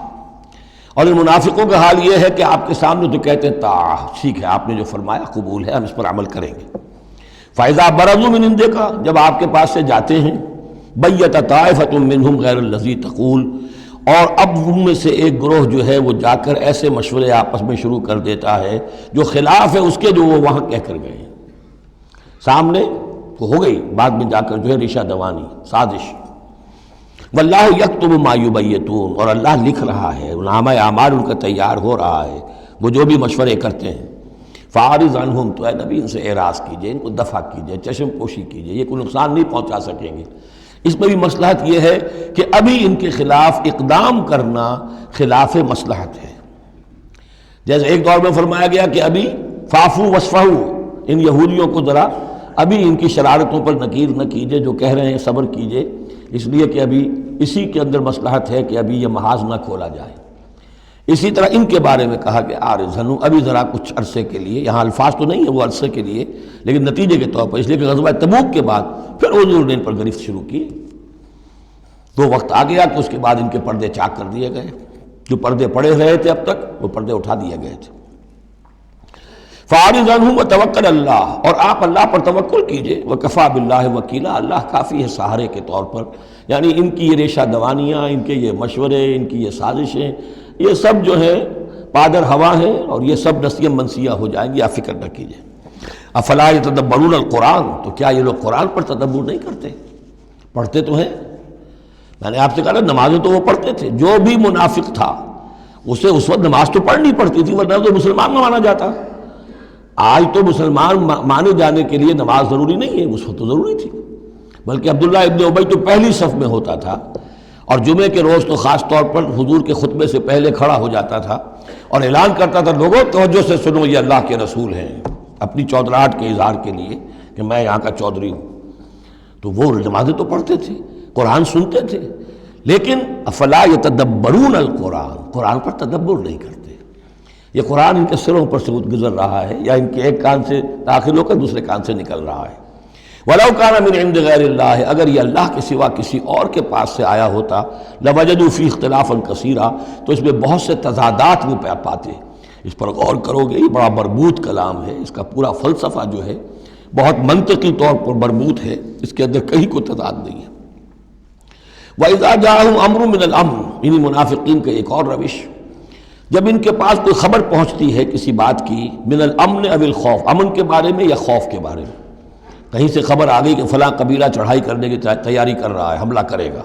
اور ان منافقوں کا حال یہ ہے کہ آپ کے سامنے تو کہتے ہیں طاعہ، ٹھیک ہے آپ نے جو فرمایا قبول ہے، ہم اس پر عمل کریں گے. فَإِذَا بَرَزُوا مِنْ عِنْدِكَ، جب آپ کے پاس سے جاتے ہیں، بَيَّتَ طَائِفَةٌ مِّنْهُمْ غَيْرَ الَّذِي تَقُولُ، اور اب ان میں سے ایک گروہ جو ہے وہ جا کر ایسے مشورے آپس میں شروع کر دیتا ہے جو خلاف ہے اس کے جو وہ وہاں کہہ کر گئے ہیں. سامنے تو ہو گئی، بعد میں جا کر جو ہے ریشہ دوانی، سازش. واللہ یکتب ما یبیتون، اور اللہ لکھ رہا ہے، نامہ اعمال ان کا تیار ہو رہا ہے، وہ جو بھی مشورے کرتے ہیں. فاعرض عنہم، تو اے نبی ان سے اعراض کیجئے، ان کو دفع کیجئے، چشم پوشی کیجئے، یہ کوئی نقصان نہیں پہنچا سکیں گے. اس میں بھی مصلحت یہ ہے کہ ابھی ان کے خلاف اقدام کرنا خلاف مصلحت ہے. جیسے ایک دور میں فرمایا گیا کہ ابھی فافو وصفہو، ان یہودیوں کو ذرا ابھی ان کی شرارتوں پر نکیر نہ کیجئے، جو کہہ رہے ہیں صبر کیجئے، اس لیے کہ ابھی اسی کے اندر مصلحت ہے کہ ابھی یہ محاذ نہ کھولا جائے. اسی طرح ان کے بارے میں کہا کہ آرزنو، ابھی ذرا کچھ عرصے کے لیے، یہاں الفاظ تو نہیں ہے وہ عرصے کے لیے، لیکن نتیجے کے طور پر، اس لیے کہ غزوہ تبوک کے بعد پھر حضور نے ان پر گرفت شروع کی. تو وقت آ گیا کہ اس کے بعد ان کے پردے چاک کر دیے گئے. جو پردے پڑے رہے تھے اب تک، وہ پردے اٹھا دیے گئے تھے. فَأَعْرِضْ عَنْهُمْ وَتَوَكَّلْ عَلَى اللَّهِ، اور آپ اللہ پر توکل کیجئے. وَكَفَىٰ بِاللَّهِ وَكِيلًا، اللہ کافی ہے سہارے کے طور پر. یعنی ان کی یہ ریشہ دوانیاں، ان کے یہ مشورے، ان کی یہ سازشیں، یہ سب جو ہیں پادر ہوا ہیں، اور یہ سب نسیاں منسیاں ہو جائیں گی، آپ فکر نہ کیجئے. افلا یتدبرون القرآن، تو کیا یہ لوگ قرآن پر تدبر نہیں کرتے؟ پڑھتے تو ہیں. میں نے آپ سے کہا نا، نمازیں تو وہ پڑھتے تھے. جو بھی منافق تھا اسے اس وقت نماز تو پڑھنی پڑتی تھی، ورنہ تو مسلمان نہ مانا جاتا. آج تو مسلمان مانے جانے کے لیے نماز ضروری نہیں ہے، اس وقت تو ضروری تھی. بلکہ عبداللہ ابن ابی تو پہلی صف میں ہوتا تھا، اور جمعے کے روز تو خاص طور پر حضور کے خطبے سے پہلے کھڑا ہو جاتا تھا اور اعلان کرتا تھا، لوگوں توجہ سے سنو، یہ اللہ کے رسول ہیں، اپنی چودراہٹ کے اظہار کے لیے کہ میں یہاں کا چودھری ہوں. تو وہ نمازیں تو پڑھتے تھے، قرآن سنتے تھے، لیکن افلا یتدبرون القرآن، قرآن پر تدبر نہیں کرتے. یہ قرآن ان کے سروں پر سے گزر رہا ہے، یا ان کے ایک کان سے داخل ہو کر دوسرے کان سے نکل رہا ہے. وَلَوْ كَانَ مِنْ عِنْدِ غَيْرِ اللَّهِ، اگر یہ اللہ کے سوا کسی اور کے پاس سے آیا ہوتا، لَوَجَدُوا فِيهِ اخْتِلَافًا كَثِيرًا، تو اس میں بہت سے تضادات وہ پاتے. اس پر غور کرو گے، یہ بڑا مربوط کلام ہے، اس کا پورا فلسفہ جو ہے بہت منطقی طور پر مربوط ہے، اس کے اندر کہیں کوئی تضاد نہیں ہے. وَإِذَا جَاءَهُمْ أَمْرٌ مِّنَ الْأَمْنِ، انہی منافقین کا ایک اور روش، جب ان کے پاس کوئی خبر پہنچتی ہے کسی بات کی، من الامن او الخوف، امن کے بارے میں یا خوف کے بارے میں، کہیں سے خبر آ گئی کہ فلاں قبیلہ چڑھائی کرنے کی تیاری کر رہا ہے، حملہ کرے گا،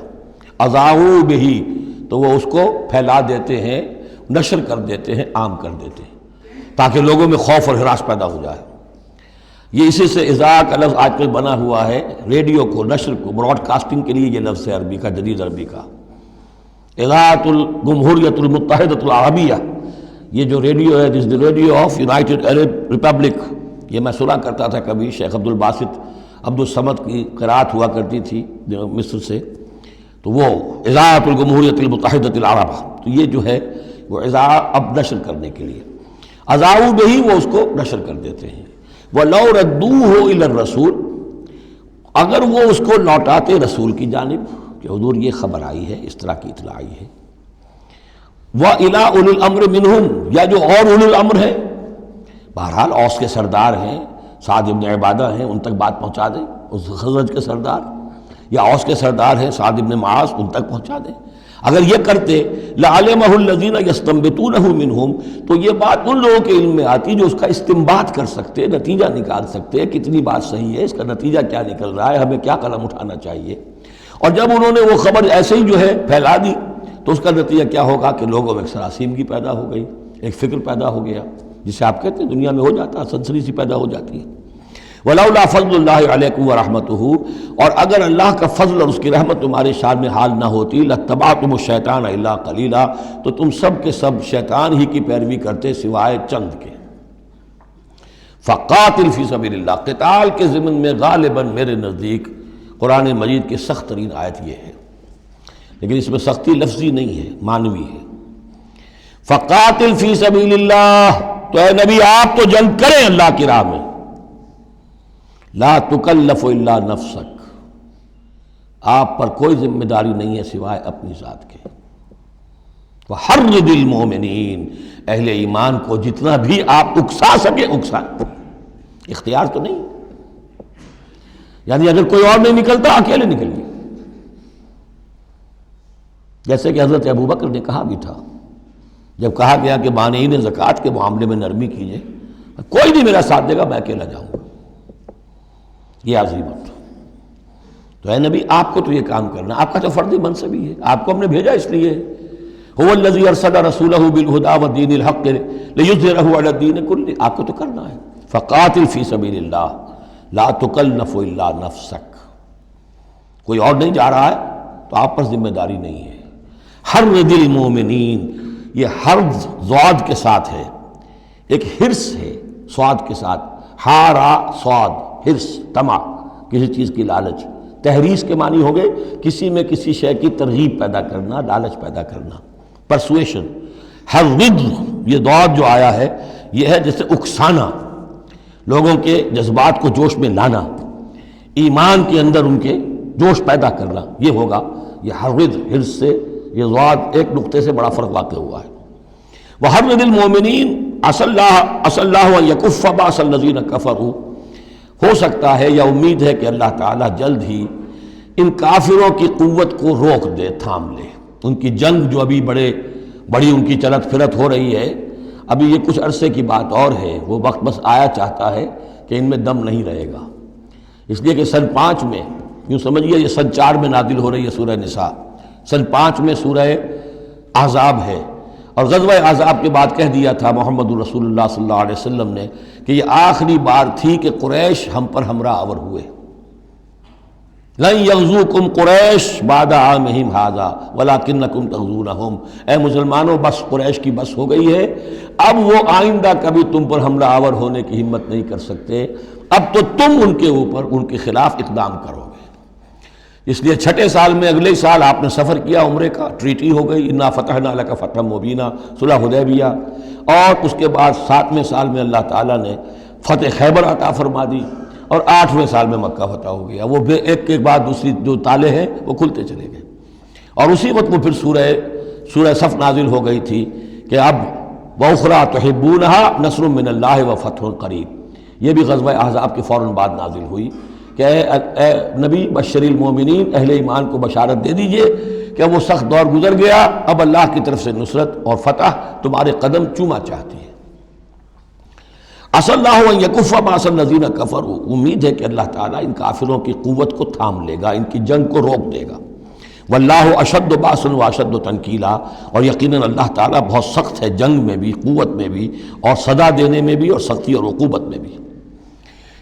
اذاعوا بہ، تو وہ اس کو پھیلا دیتے ہیں، نشر کر دیتے ہیں، عام کر دیتے ہیں، تاکہ لوگوں میں خوف اور ہراس پیدا ہو جائے. یہ اسی سے اذاع کا لفظ آج کل بنا ہوا ہے، ریڈیو کو، نشر کو، براڈ کاسٹنگ کے لیے یہ لفظ ہے عربی کا، جدید عربی کا. اذاعۃ الجمہوریۃ المتحدۃ العربیہ، یہ جو ریڈیو ہے، this radio of United Arab republic, یہ میں سنا کرتا تھا کبھی، شیخ عبد الباسط عبد الصمد کی قرأت ہوا کرتی تھی مصر سے، تو وہ اذاعۃ الجمہوریۃ المتحدۃ العرب، تو یہ جو ہے وہ اذاع اب نشر کرنے کے لیے، اذاعوا بہ، وہ اس کو نشر کر دیتے ہیں. وَلَوْ رَدُّوهُ إِلَى الرَّسُولِ، اگر وہ اس کو لوٹاتے رسول کی جانب کہ حضور یہ خبر آئی ہے، اس طرح کی اطلاع آئی ہے. وَإِلَىٰ أُولِي الْأَمْرِ مِنْهُمْ، یا جو اور اولی الامر ہیں، بہرحال اوس کے سردار ہیں، سعد ابن عبادہ ہیں، ان تک بات پہنچا دیں، اس خزرج کے سردار، یا اوس کے سردار ہیں سعد ابن معاذ، ان تک پہنچا دیں. اگر یہ کرتے لَعَلِمَهُ الَّذِينَ يَسْتَنبِطُونَهُ مِنْهُمْ، تو یہ بات ان لوگوں کے علم میں آتی جو اس کا استنباط کر سکتے، نتیجہ نکال سکتے، کتنی بات صحیح ہے، اس کا نتیجہ کیا نکل رہا ہے، ہمیں کیا قدم اٹھانا چاہیے. اور جب انہوں نے وہ خبر ایسے ہی جو ہے پھیلا دی، تو اس کا نتیجہ کیا ہوگا کہ لوگوں میں ایک سراسیمگی پیدا ہو گئی، ایک فکر پیدا ہو گیا، جسے آپ کہتے ہیں دنیا میں ہو جاتا ہے، سنسنی سی پیدا ہو جاتی ہے. وَلَوْلَا فَضْلُ اللَّهِ عَلَيْكُمْ وَرَحْمَتُهُ، اور اگر اللہ کا فضل اور اس کی رحمت تمہارے شان میں حال نہ ہوتی، لَاتَّبَعْتُمُ الشَّيْطَانَ إِلَّا قَلِيلًا، تو تم سب کے سب شیطان ہی کی پیروی کرتے سوائے چند کے. فَقَاتِلْ فِي سَبِيلِ اللَّهِ، قتال کے ضمن میں غالباً میرے نزدیک قرآن مجید کی سخت ترین آیت یہ ہے، لیکن اس میں سختی لفظی نہیں ہے، معنوی ہے. فَقَاتِلْ فِي سَبِيلِ اللَّهِ، تو اے نبی آپ تو جنگ کریں اللہ کی راہ میں. لا تکلف الا نفسک، آپ پر کوئی ذمہ داری نہیں ہے سوائے اپنی ذات کے. وحرض المؤمنین، اہل ایمان کو جتنا بھی آپ اکسا سکے اکسا، اختیار تو نہیں، یعنی اگر کوئی اور نہیں نکلتا اکیلے نکلیے. جیسے کہ حضرت ابوبکر نے کہا بھی تھا، جب کہا گیا کہ مانعین زکوٰۃ کے معاملے میں نرمی کیجیے، کوئی نہیں میرا ساتھ دے گا، میں اکیلا جاؤں گا. یہ عظیمت. تو اے نبی آپ کو تو یہ کام کرنا، آپ کا تو فرض منصب ہی ہے، آپ کو ہم نے بھیجا اس لیے. هو الذی ارسل رسولہ بالہدی ودین الحق لیظہرہ علی الدین کلہ، آپ کو تو کرنا ہے. فقاتل فی سبیل اللہ لا تکلف الا نفسک. کوئی اور نہیں جا رہا ہے تو آپ پر ذمہ داری نہیں ہے۔ حرض المومنین، یہ حرض ضاد کے ساتھ ہے، ایک حرص ہے صاد کے ساتھ، ہارا صاد، حرص، طمع، کسی چیز کی لالچ۔ تحریص کے معنی ہو گئے کسی میں کسی شے کی ترغیب پیدا کرنا، لالچ پیدا کرنا، پرسویشن۔ حرض، یہ ضاد جو آیا ہے یہ ہے جیسے اکسانا، لوگوں کے جذبات کو جوش میں لانا، ایمان کے اندر ان کے جوش پیدا کرنا، یہ ہوگا یہ حرض، حرص سے یہ ضاد ایک نقطے سے بڑا فرق واقع ہوا ہے۔ وحرض المومنین عسى اللہ ان یکف باس الذین کفروا، ہو سکتا ہے یا امید ہے کہ اللہ تعالیٰ جلد ہی ان کافروں کی قوت کو روک دے، تھام لے، ان کی جنگ جو ابھی بڑی ان کی چلت پھرت ہو رہی ہے، ابھی یہ کچھ عرصے کی بات اور ہے، وہ وقت بس آیا چاہتا ہے کہ ان میں دم نہیں رہے گا، اس لیے کہ سن 5 میں، یوں سمجھیے یہ سن 4 میں نازل ہو رہی ہے سورہ نساء، سن 5 میں سورہ احزاب ہے، اور غزوہ احزاب کے بعد کہہ دیا تھا محمد رسول اللہ صلی اللہ علیہ وسلم نے کہ یہ آخری بار تھی کہ قریش ہم پر ہمراہ آور ہوئے۔ لن یغزوکم قریش بعد عامہم ھذا ولکنکم تغزونہم، اے مسلمانوں بس قریش کی بس ہو گئی ہے، اب وہ آئندہ کبھی تم پر حملہ آور ہونے کی ہمت نہیں کر سکتے، اب تو تم ان کے اوپر ان کے خلاف اقدام کرو گے۔ اس لیے 6 سال میں اگلے سال آپ نے سفر کیا عمرے کا، ٹریٹی ہو گئی، انا فتحنا لک فتحا مبینا، صلح حدیبیہ، اور اس کے بعد 7ویں سال میں اللہ تعالیٰ نے فتح خیبر عطا فرما دی، اور 8ویں سال میں مکہ فتح ہو گیا، وہ ایک کے بعد دوسری جو تالے ہیں وہ کھلتے چلے گئے، اور اسی وقت وہ پھر سورہ صف نازل ہو گئی تھی کہ اب وَأُخْرَىٰ تُحِبُّونَهَا نَصْرٌ مِّنَ اللَّهِ وَفَتْحٌ قَرِیب، یہ بھی غزوہ احزاب کے فوراً بعد نازل ہوئی کہ اے نبی بشر المومنین، اہل ایمان کو بشارت دے دیجئے کہ وہ سخت دور گزر گیا، اب اللہ کی طرف سے نصرت اور فتح تمہارے قدم چوما چاہتی ہے۔ عسى اللہ ان یکف باس الذین کفروا، امید ہے کہ اللہ تعالیٰ ان کافروں کی قوت کو تھام لے گا، ان کی جنگ کو روک دے گا۔ واللہ اشد باس واشد تنکیلا، اور یقیناً اللہ تعالیٰ بہت سخت ہے جنگ میں بھی، قوت میں بھی، اور سزا دینے میں بھی، اور سختی اور عقوبت میں بھی۔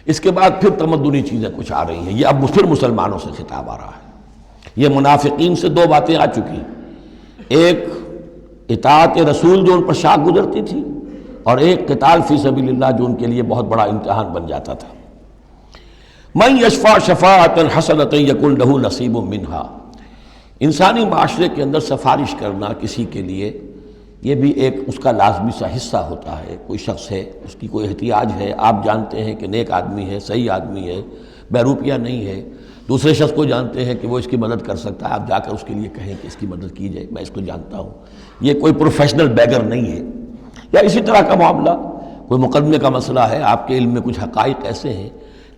اس کے بعد پھر تمدنی چیزیں کچھ آ رہی ہیں، یہ اب پھر مسلمانوں سے خطاب آ رہا ہے۔ یہ منافقین سے 2 باتیں آ چکی، ایک اطاعت رسول جو ان پر شاق گزرتی تھی، اور ایک قتال فی سبیل اللہ جو ان کے لیے بہت بڑا امتحان بن جاتا تھا۔ من یشفع شفاعۃ حسنۃ یکن لہ نصیب منہا، انسانی معاشرے کے اندر سفارش کرنا کسی کے لیے یہ بھی ایک اس کا لازمی سا حصہ ہوتا ہے۔ کوئی شخص ہے، اس کی کوئی احتیاج ہے، آپ جانتے ہیں کہ نیک آدمی ہے، صحیح آدمی ہے، بے روپیہ نہیں ہے، دوسرے شخص کو جانتے ہیں کہ وہ اس کی مدد کر سکتا ہے، آپ جا کر اس کے لیے کہیں کہ اس کی مدد کی جائے، میں اس کو جانتا ہوں، یہ کوئی پروفیشنل بیگر نہیں ہے۔ یا اسی طرح کا معاملہ، کوئی مقدمے کا مسئلہ ہے، آپ کے علم میں کچھ حقائق ایسے ہیں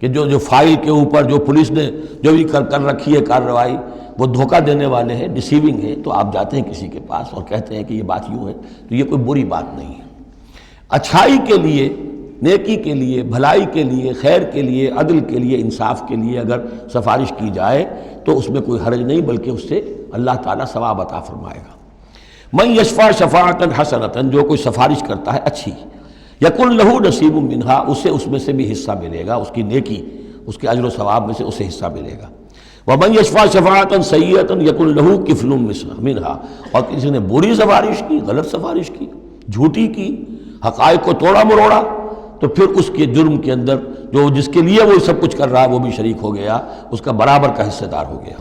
کہ جو فائل کے اوپر جو پولیس نے جو بھی کر رکھی ہے کارروائی، وہ دھوکہ دینے والے ہیں، ڈیسیونگ ہے، تو آپ جاتے ہیں کسی کے پاس اور کہتے ہیں کہ یہ بات یوں ہے، تو یہ کوئی بری بات نہیں ہے۔ اچھائی کے لیے، نیکی کے لیے، بھلائی کے لیے، خیر کے لیے، عدل کے لیے، انصاف کے لیے اگر سفارش کی جائے تو اس میں کوئی حرج نہیں، بلکہ اس سے اللہ تعالیٰ ثواب عطا فرمائے گا۔ من یشفع شفاعۃ حسنۃ، جو کوئی سفارش کرتا ہے اچھی، یکن لہ نصیب منہا، اسے اس میں سے بھی حصہ ملے گا، اس کی نیکی، اس کے اجر و ثواب میں سے اسے حصہ ملے گا۔ ومن یشفع شفاعۃ سیئۃ یکن لہ کفل منہا، اور کسی نے بری سفارش کی، غلط سفارش کی، جھوٹی کی، حقائق کو توڑا مروڑا، تو پھر اس کے جرم کے اندر جو جس کے لیے وہ سب کچھ کر رہا ہے وہ بھی شریک ہو گیا، اس کا برابر کا حصہ دار ہو گیا۔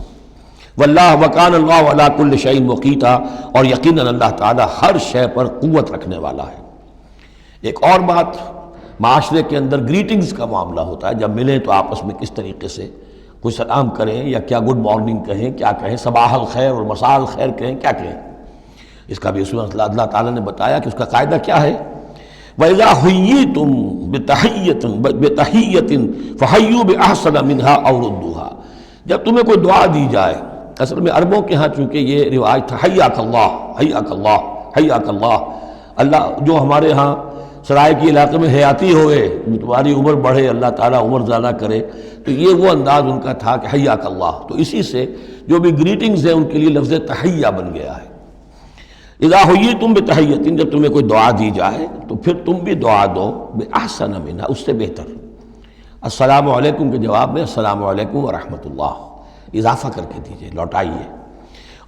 واللہ وکان اللہ علی کل شیء مقیتا، اور یقیناً اللہ تعالیٰ ہر شے پر قوت رکھنے والا ہے۔ ایک اور بات، معاشرے کے اندر گریٹنگز کا معاملہ ہوتا ہے، جب ملیں تو آپس میں کس طریقے سے کوئی سلام کریں، یا کیا گڈ مارننگ کہیں، کیا کہیں، صباح الخیر اور مساء الخیر کہیں، کیا کہیں، اس کا بھی اللہ تعالیٰ نے بتایا کہ اس کا قاعدہ کیا ہے۔ وَإِذَا حُيِّيتُم بِتَحِيَّةٍ فَحَيُّوا بِأَحْسَنَ مِنْهَا أَوْ رُدُّوهَا، جب تمہیں کوئی دعا دی جائے، اصل میں عربوں کے ہاں چونکہ یہ رواج تھا حیاک اللہ، حیاک اللہ، حیاک اللہ، اللہ جو ہمارے ہاں سرائے کے علاقے میں حیاتی ہوئے، تمہاری عمر بڑھے، اللہ تعالیٰ عمر زیادہ کرے، تو یہ وہ انداز ان کا تھا کہ حیاک اللہ، تو اسی سے جو بھی گریٹنگز ہیں ان کے لیے لفظ تحیہ بن گیا ہے۔ اذا حییتم بتحیۃ، جب تمہیں کوئی دعا دی جائے تو پھر تم بھی دعا دو باحسن منہا، اس سے بہتر۔ السلام علیکم کے جواب میں السلام علیکم ورحمۃ اللہ، اضافہ کر کے دیجئے، لوٹائیے.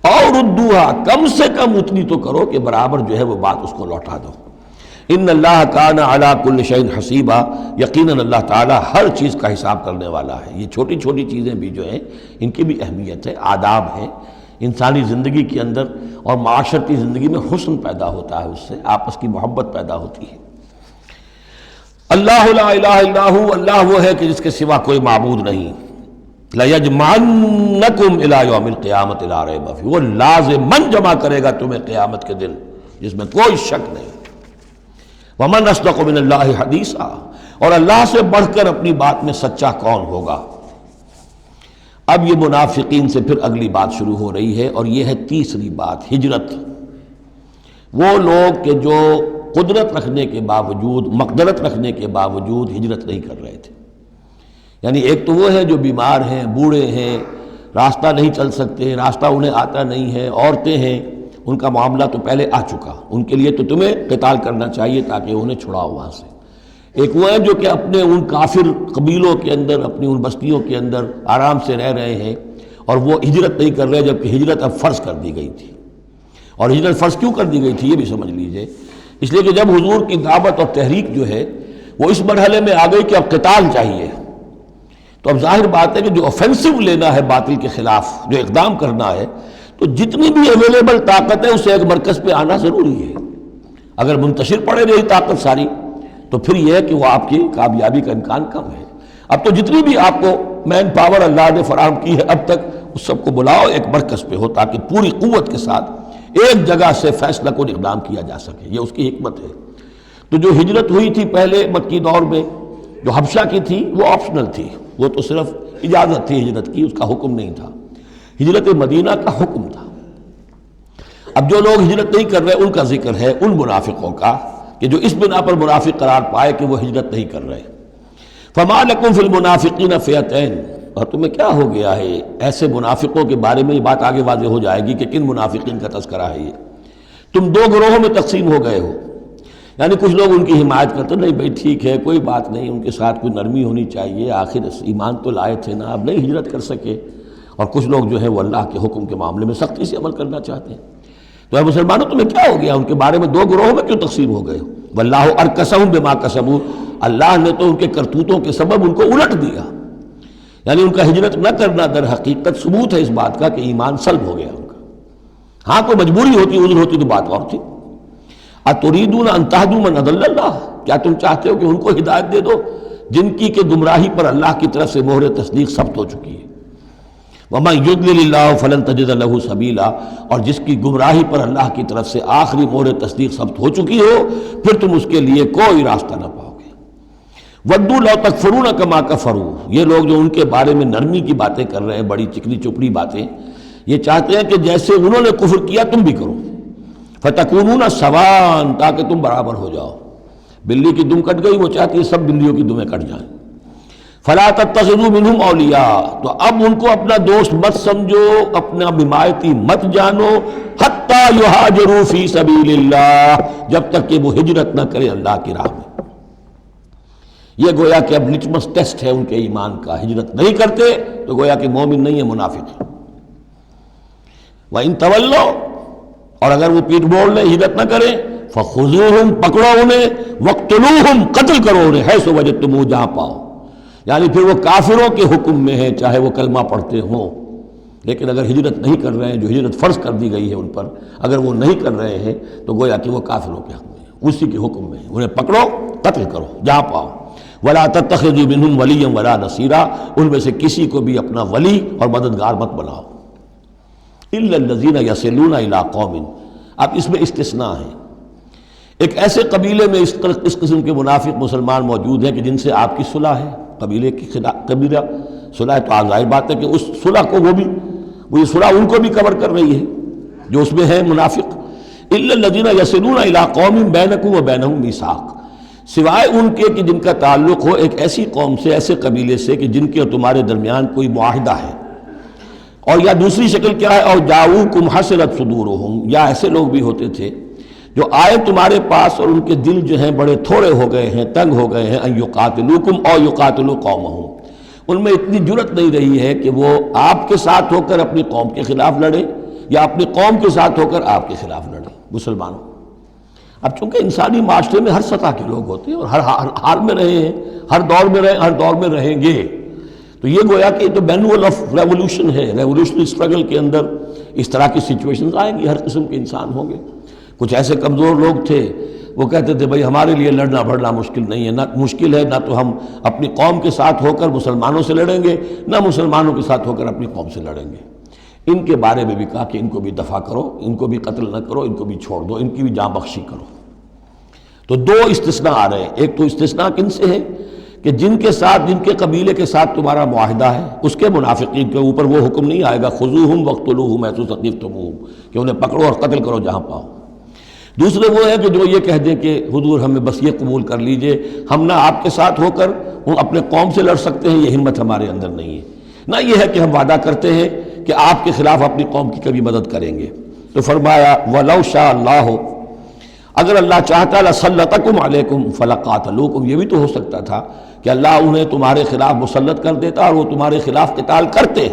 اور ردوہا، کم سے کم اتنی تو کرو کہ برابر جو ہے وہ بات اس کو لوٹا دو. ان اللہ کان علی کل شیء حسیبا، یقیناً اللہ تعالیٰ ہر چیز کا حساب کرنے والا ہے. یہ چھوٹی چھوٹی چیزیں بھی جو ہیں ان کی بھی اہمیت ہے، آداب ہیں. انسانی زندگی کے اندر اور معاشرتی زندگی میں حسن پیدا ہوتا ہے، اس سے آپس کی محبت پیدا ہوتی ہے. اللہ لا الہ الا ہو، اللہ وہ ہے کہ جس کے سوا کوئی معبود نہیں. لَيَجْمَعَنَّكُمْ إِلَىٰ يَوْمِ الْقِيَامَةِ لَا رَيْبَ فِيهِ، وہ لازماً جمع کرے گا تمہیں قیامت کے دن جس میں کوئی شک نہیں. وَمَنْ أَصْدَقُ مِنَ اللَّهِ حَدِيثًا، اور اللہ سے بڑھ کر اپنی بات میں سچا کون ہوگا. اب یہ منافقین سے پھر اگلی بات شروع ہو رہی ہے، اور یہ ہے تیسری بات، ہجرت. وہ لوگ کہ جو قدرت رکھنے کے باوجود، مقدرت رکھنے کے باوجود ہجرت نہیں کر رہے تھے. یعنی ایک تو وہ ہے جو بیمار ہیں، بوڑھے ہیں، راستہ نہیں چل سکتے، راستہ انہیں آتا نہیں ہے، عورتیں ہیں، ان کا معاملہ تو پہلے آ چکا، ان کے لیے تو تمہیں قتال کرنا چاہیے تاکہ انہیں چھڑاؤ وہاں سے. ایک وہ ہے جو کہ اپنے ان کافر قبیلوں کے اندر، اپنی ان بستیوں کے اندر آرام سے رہ رہے ہیں اور وہ ہجرت نہیں کر رہے، جبکہ ہجرت اب فرض کر دی گئی تھی. اور ہجرت فرض کیوں کر دی گئی تھی یہ بھی سمجھ لیجئے. اس لیے کہ جب حضور کی دعوت اور تحریک جو ہے وہ اس مرحلے میں آ گئی کہ اب قتال چاہیے، تو اب ظاہر بات ہے کہ جو اوفینسو لینا ہے باطل کے خلاف، جو اقدام کرنا ہے، تو جتنی بھی اویلیبل طاقت ہے اسے ایک مرکز پہ آنا ضروری ہے. اگر منتشر پڑے رہی طاقت ساری تو پھر یہ ہے کہ وہ آپ کی کامیابی کا امکان کم ہے. اب تو جتنی بھی آپ کو مین پاور اللہ نے فراہم کی ہے اب تک، اس سب کو بلاؤ ایک مرکز پہ ہو تاکہ پوری قوت کے ساتھ ایک جگہ سے فیصلہ کو اقدام کیا جا سکے. یہ اس کی حکمت ہے. تو جو ہجرت ہوئی تھی پہلے مکی دور میں، جو حبشہ کی تھی، وہ آپشنل تھی، وہ تو صرف اجازت تھی ہجرت کی، اس کا حکم نہیں تھا. ہجرت مدینہ کا حکم تھا. اب جو لوگ ہجرت نہیں کر رہے ان کا ذکر ہے، ان منافقوں کا کہ جو اس بنا پر منافق قرار پائے کہ وہ ہجرت نہیں کر رہے. فَمَا لَكُمْ فِي الْمُنَافِقِينَ فِئَتَيْنِ، اور تمہیں کیا ہو گیا ہے ایسے منافقوں کے بارے میں. یہ بات آگے واضح ہو جائے گی کہ کن منافقین کا تذکرہ ہے. یہ تم دو گروہوں میں تقسیم ہو گئے ہو. یعنی کچھ لوگ ان کی حمایت کرتے، نہیں بھائی ٹھیک ہے کوئی بات نہیں، ان کے ساتھ کوئی نرمی ہونی چاہیے، آخر ایمان تو لائے تھے نا، اب نہیں ہجرت کر سکے. اور کچھ لوگ جو ہے وہ اللہ کے حکم کے معاملے میں سختی سے عمل کرنا چاہتے ہیں. تو اے مسلمانوں تمہیں کیا ہو گیا؟ ان کے بارے میں دو گروہوں میں کیوں تقسیم ہو گئے ہو؟ واللہ ارکسہم بما کسبوا، اللہ نے تو ان کے کرتوتوں کے سبب ان کو الٹ دیا. یعنی ان کا ہجرت نہ کرنا در حقیقت ثبوت ہے اس بات کا کہ ایمان سلب ہو گیا ان کا. ہاں کوئی مجبوری ہوتی، عذر ہوتی تو بات اور تھی. اتریدون ان تہدوا من اضل اللہ، کیا تم چاہتے ہو کہ ان کو ہدایت دے دو جن کی کہ گمراہی پر اللہ کی طرف سے مہر تصدیق ثبت ہو چکی ہے. وَمَن يُضْلِلِ اللَّهُ فَلَن تَجِدَ لَهُ سَبِيلًا، اور جس کی گمراہی پر اللہ کی طرف سے آخری مہر تصدیق ثبت ہو چکی ہو پھر تم اس کے لیے کوئی راستہ نہ پاؤ گے. وَدُّوا لَوْ تَكْفُرُونَ كَمَا كَفَرُوا، یہ لوگ جو ان کے بارے میں نرمی کی باتیں کر رہے ہیں، بڑی چکنی چپڑی باتیں، یہ چاہتے ہیں کہ جیسے انہوں نے کفر کیا تم بھی کرو. فَتَكُونُونَ سَوَاءً، تاکہ تم برابر ہو جاؤ. بلی کی دم کٹ گئی، وہ چاہتی ہے سب بلیوں کی دمیں کٹ جائیں. فَلَا تَتَّخِذُوا مِنْهُمْ أَوْلِيَاءَ، تو اب ان کو اپنا دوست مت سمجھو، اپنا حمایتی مت جانو. حَتَّى يُهَاجِرُوا فِي سَبِيلِ اللَّهِ، جب تک کہ وہ ہجرت نہ کرے اللہ کی راہ میں. یہ گویا کہ اب لٹمس ٹیسٹ ہے ان کے ایمان کا. ہجرت نہیں کرتے تو گویا کہ مومن نہیں ہے، منافق ہے. وَإِن تَوَلَّوْا، اور اگر وہ پیٹ موڑ لیں، ہجرت نہ کریں، فَخُذُوهُمْ، پکڑو انہیں، وَاقْتُلُوهُمْ، قتل کرو انہیں، حیث وجدتموہ، جہاں پاؤ. یعنی پھر وہ کافروں کے حکم میں ہیں چاہے وہ کلمہ پڑھتے ہوں. لیکن اگر ہجرت نہیں کر رہے ہیں، جو ہجرت فرض کر دی گئی ہے ان پر، اگر وہ نہیں کر رہے ہیں تو گویا کہ وہ کافروں کے حق میں ہیں، اسی کے حکم میں ہیں. انہیں پکڑو، قتل کرو جہاں پاؤ. وَلَا تَتَّخِذُوا مِنْهُمْ وَلِيًّا وَلَا نَصِيرًا، ان میں سے کسی کو بھی اپنا ولی اور مددگار مت بناؤ. إِلَّا الَّذِينَ يَصِلُونَ إِلَىٰ قَوْمٍ، اب اس میں استثناء ہے. ایک ایسے قبیلے میں اس قسم کے منافق مسلمان موجود ہیں کہ جن سے آپ کی صلح ہے، قبیلے کی قبیلہ صلح، تو ظاہر بات ہے کہ اس صلح کو وہ یہ صلح ان کو بھی کور کر رہی ہے جو اس میں ہے منافق. إِلَّا الَّذِينَ يَصِلُونَ إِلَىٰ قَوْمٍ بَيْنَكُمْ وَبَيْنَهُمْ مِيثَاقٌ، سوائے ان کے کہ جن کا تعلق ہو ایک ایسی قوم سے، ایسے قبیلے سے کہ جن کے اور تمہارے درمیان کوئی معاہدہ ہے. اور یا دوسری شکل کیا ہے، اور جاؤکم حسرت صدورہم، یا ایسے لوگ بھی ہوتے تھے جو آئے تمہارے پاس اور ان کے دل جو ہیں بڑے تھوڑے ہو گئے ہیں، تنگ ہو گئے ہیں، ان یقاتلوکم او یقاتلوا قومہم، ان میں اتنی جرأت نہیں رہی ہے کہ وہ آپ کے ساتھ ہو کر اپنی قوم کے خلاف لڑے یا اپنی قوم کے ساتھ ہو کر آپ کے خلاف لڑے مسلمانوں۔ اب چونکہ انسانی معاشرے میں ہر سطح کے لوگ ہوتے ہیں اور ہر حال میں رہے ہیں، ہر دور میں رہے، ہر دور میں رہیں گے، تو یہ گویا کہ یہ تو مینول آف ریولوشن ہے، ریولوشنری اسٹرگل کے اندر اس طرح کی سچویشنز آئیں گی، ہر قسم کے انسان ہوں گے۔ کچھ ایسے کمزور لوگ تھے وہ کہتے تھے بھائی ہمارے لیے لڑنا بھڑنا مشکل نہیں ہے، نہ مشکل ہے، نہ تو ہم اپنی قوم کے ساتھ ہو کر مسلمانوں سے لڑیں گے، نہ مسلمانوں کے ساتھ ہو کر اپنی قوم سے لڑیں گے۔ ان کے بارے میں بھی کہا کہ ان کو بھی دفع کرو، ان کو بھی قتل نہ کرو، ان کو بھی چھوڑ دو، ان کی بھی جاں بخشی کرو۔ تو دو استثناء آ رہے ہیں، ایک تو استثناء کن سے ہے کہ جن کے ساتھ، جن کے قبیلے کے ساتھ تمہارا معاہدہ ہے اس کے منافقین کے اوپر وہ حکم نہیں آئے گا خذوہم وقتلوہم حیث ثقفتموہم کہ انہیں پکڑو اور قتل کرو جہاں پاؤ۔ دوسرے وہ ہے کہ جو یہ کہہ دیں کہ حضور ہمیں بس یہ قبول کر لیجئے، ہم نہ آپ کے ساتھ ہو کر اپنے قوم سے لڑ سکتے ہیں، یہ ہمت ہمارے اندر نہیں ہے، نہ یہ ہے کہ ہم وعدہ کرتے ہیں کہ آپ کے خلاف اپنی قوم کی کبھی مدد کریں گے۔ تو فرمایا وَلَوْ شَاءَ اللَّهُ، اگر اللہ چاہتا لَسَلَّطَكُمْ عَلَيْكُمْ فَلَقَاتَلُوكُمْ، یہ بھی تو ہو سکتا تھا کہ اللہ انہیں تمہارے خلاف مسلط کر دیتا اور وہ تمہارے خلاف قتال کرتے۔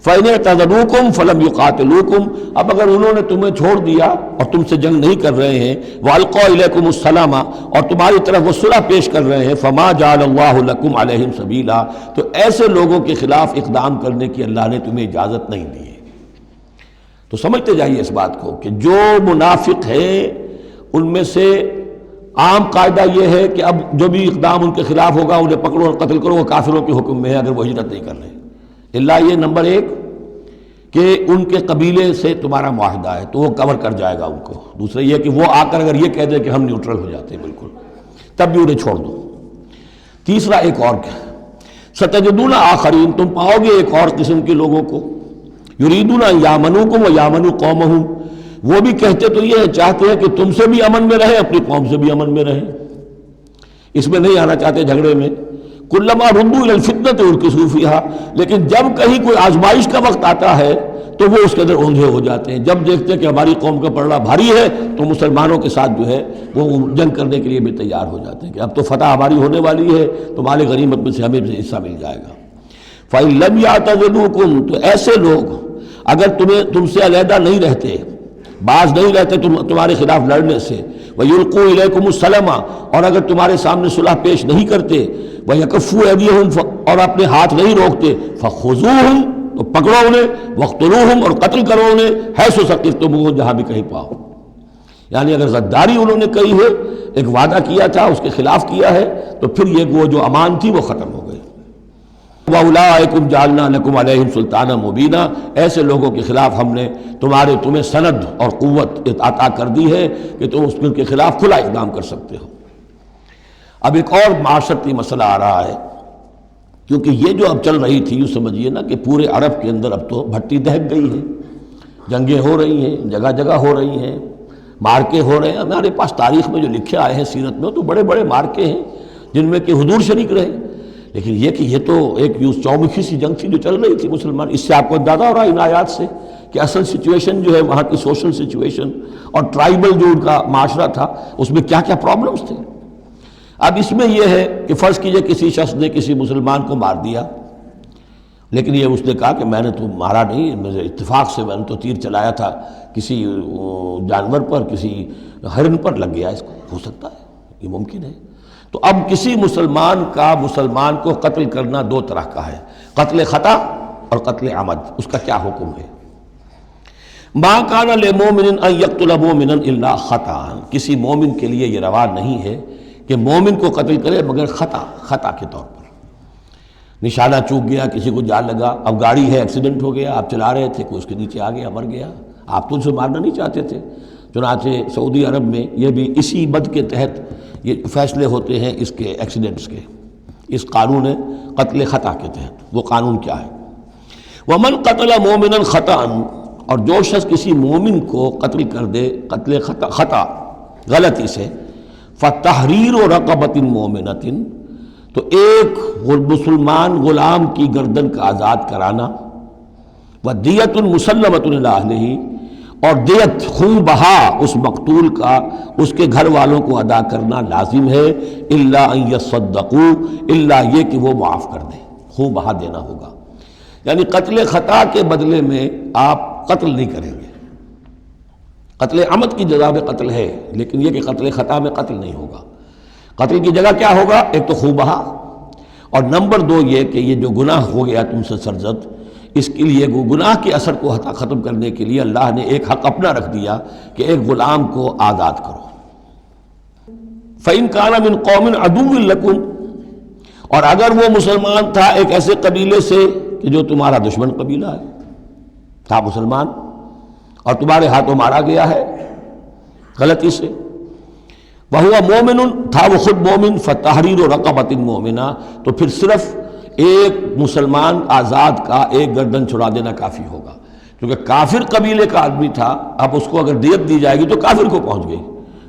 فَإِنِ اعْتَزَلُوكُمْ فَلَمْ يُقَاتِلُوكُمْ، اب اگر انہوں نے تمہیں چھوڑ دیا اور تم سے جنگ نہیں کر رہے ہیں، وَأَلْقَوْا إِلَيْكُمُ السَّلَامَ، اور تمہاری طرف وہ صلح پیش کر رہے ہیں، فَمَا جَعَلَ اللَّهُ لَكُمْ عَلَيْهِمْ سَبِيلًا، تو ایسے لوگوں کے خلاف اقدام کرنے کی اللہ نے تمہیں اجازت نہیں دی ہے۔ تو سمجھتے جائیے اس بات کو کہ جو منافق ہیں ان میں سے عام قاعدہ یہ ہے کہ اب جو بھی اقدام ان کے خلاف ہوگا انہیں پکڑو اور قتل کرو، وہ کافروں کے حکم میں ہے اگر وہ ہجرت نہیں کر رہے۔ اللہ یہ نمبر ایک کہ ان کے قبیلے سے تمہارا معاہدہ ہے تو وہ کور کر جائے گا ان کو، دوسرا یہ کہ وہ آ کر اگر یہ کہہ دے کہ ہم نیوٹرل ہو جاتے ہیں بالکل، تب بھی انہیں چھوڑ دو۔ تیسرا ایک اور کیا، ستجدون آخرین، تم پاؤ گے ایک اور قسم کے لوگوں کو، یریدون ان یامنوکم و یامنوا قومہم، وہ بھی کہتے تو یہ چاہتے ہیں کہ تم سے بھی امن میں رہے، اپنی قوم سے بھی امن میں رہے، اس میں نہیں آنا چاہتے جھگڑے میں۔ کلما ردوا الی الفتنۃ ارکسوا فیہا، لیکن جب کہیں کوئی آزمائش کا وقت آتا ہے تو وہ اس کے اندر اوندھے ہو جاتے ہیں، جب دیکھتے ہیں کہ ہماری قوم کا پلڑا بھاری ہے تو مسلمانوں کے ساتھ جو ہے وہ جنگ کرنے کے لیے بھی تیار ہو جاتے ہیں کہ اب تو فتح ہماری ہونے والی ہے تو مال غنیمت میں سے ہمیں حصہ مل جائے گا۔ فَإِن لَمْ يَعْتَزِلُوكُمْ، تو ایسے لوگ اگر تم سے علیحدہ نہیں رہتے، باز نہیں رہتے تمہارے خلاف لڑنے سے، وَيُلْقُوا إِلَيْكُمُ السَّلَامَ، اور اگر تمہارے سامنے صلح پیش نہیں کرتے، وَيَكُفُّوا أَيْدِيَهُمْ، اور اپنے ہاتھ نہیں روکتے، فَخُذُوهُمْ، تو پکڑو انہیں، وَاقْتُلُوهُمْ، اور قتل کرو انہیں، حَيْثُ ثَقِفْتُمُوهُمْ، جہاں بھی کہیں پاؤ۔ یعنی اگر غداری انہوں نے کہی ہے، ایک وعدہ کیا تھا اس کے خلاف کیا ہے، تو پھر یہ وہ جو امان تھی وہ ختم ہو گئی۔ وَأُولَٰئِكُمْ جَعَلْنَا لَكُمْ عَلَيْهِمْ سُلْطَانًا مُبِينًا، ایسے لوگوں کے خلاف ہم نے تمہیں سند اور قوت عطا کر دی ہے کہ تم اس کے خلاف کھلا اقدام کر سکتے ہو۔ اب ایک اور معاشرتی مسئلہ آ رہا ہے، کیونکہ یہ جو اب چل رہی تھی، یوں سمجھیے نا کہ پورے عرب کے اندر اب تو بھٹی دہک گئی ہے، جنگیں ہو رہی ہیں، جگہ جگہ ہو رہی ہیں، مارکے ہو رہے ہیں۔ ہمارے پاس تاریخ میں جو لکھے آئے ہیں سیرت میں تو بڑے بڑے مارکے ہیں جن میں کہ حضور شریک رہے، لیکن یہ کہ یہ تو ایک چومکھی سی جنگ تھی جو چل رہی تھی مسلمان۔ اس سے آپ کو اندازہ ہو رہا ہے ان آیات سے کہ اصل سچویشن جو ہے وہاں کی سوشل سچویشن اور ٹرائبل جو ان کا معاشرہ تھا اس میں کیا کیا پرابلمز تھے۔ اب اس میں یہ ہے کہ فرض کیجئے کسی شخص نے کسی مسلمان کو مار دیا، لیکن یہ اس نے کہا کہ میں نے تو مارا نہیں، میرے اتفاق سے میں نے تو تیر چلایا تھا کسی جانور پر، کسی ہرن پر لگ گیا، اس کو ہو سکتا ہے، یہ ممکن ہے۔ تو اب کسی مسلمان کو قتل کرنا دو طرح کا ہے، قتل خطا اور قتل عمد، اس کا کیا حکم ہے؟ ما کان لمؤمن ان یقتل مؤمنا الا خطا، کسی مومن کے لیے یہ روا نہیں ہے کہ مومن کو قتل کرے مگر خطا کے طور پر، نشانہ چوک گیا، کسی کو جان لگا، اب گاڑی ہے، ایکسیڈنٹ ہو گیا، آپ چلا رہے تھے، کوئی اس کے نیچے آ گیا، مر گیا، آپ تو اسے مارنا نہیں چاہتے تھے۔ چنانچہ سعودی عرب میں یہ بھی اسی بد کے تحت یہ فیصلے ہوتے ہیں اس کے ایکسیڈنٹس کے، اس قانون قتل خطا کے تحت۔ وہ قانون کیا ہے؟ ومن قتل مومنا خطا، اور جو شخص کسی مومن کو قتل کر دے قتل خطا غلطی سے، فتحریر رقبۃ مؤمنۃ، تو ایک مسلمان غلام کی گردن کا آزاد کرانا، ودیۃ مسلمۃ الی اہلہ، اور دیت خون بہا اس مقتول کا اس کے گھر والوں کو ادا کرنا لازم ہے، الا ان یصدقوا، الا یہ کہ وہ معاف کر دیں، خون بہا دینا ہوگا، یعنی قتل خطا کے بدلے میں آپ قتل نہیں کریں گے۔ قتل عمد کی جزا میں قتل ہے، لیکن یہ کہ قتل خطا میں قتل نہیں ہوگا۔ قتل کی جگہ کیا ہوگا؟ ایک تو خون بہا، اور نمبر دو یہ کہ یہ جو گناہ ہو گیا تم سے سرزد، اس کے لیے گناہ کے اثر کو ختم کرنے کے لیے اللہ نے ایک حق اپنا رکھ دیا کہ ایک غلام کو آزاد کرو۔ فَإِن كَانَ مِن قَوْمٍ عَدُوٍّ لَكُمْ، اور اگر وہ مسلمان تھا ایک ایسے قبیلے سے کہ جو تمہارا دشمن قبیلہ ہے، تھا مسلمان اور تمہارے ہاتھوں مارا گیا ہے غلطی سے، وَهُوَ مُؤْمِنٌ، تھا وہ خود مومن، فَتَحْرِيرُ رَقَبَةٍ مُؤْمِنَةٍ، تو پھر صرف ایک مسلمان آزاد کا ایک گردن چھڑا دینا کافی ہوگا، کیونکہ کافر قبیلے کا آدمی تھا، اب اس کو اگر دیت دی جائے گی تو کافر کو پہنچ گئی،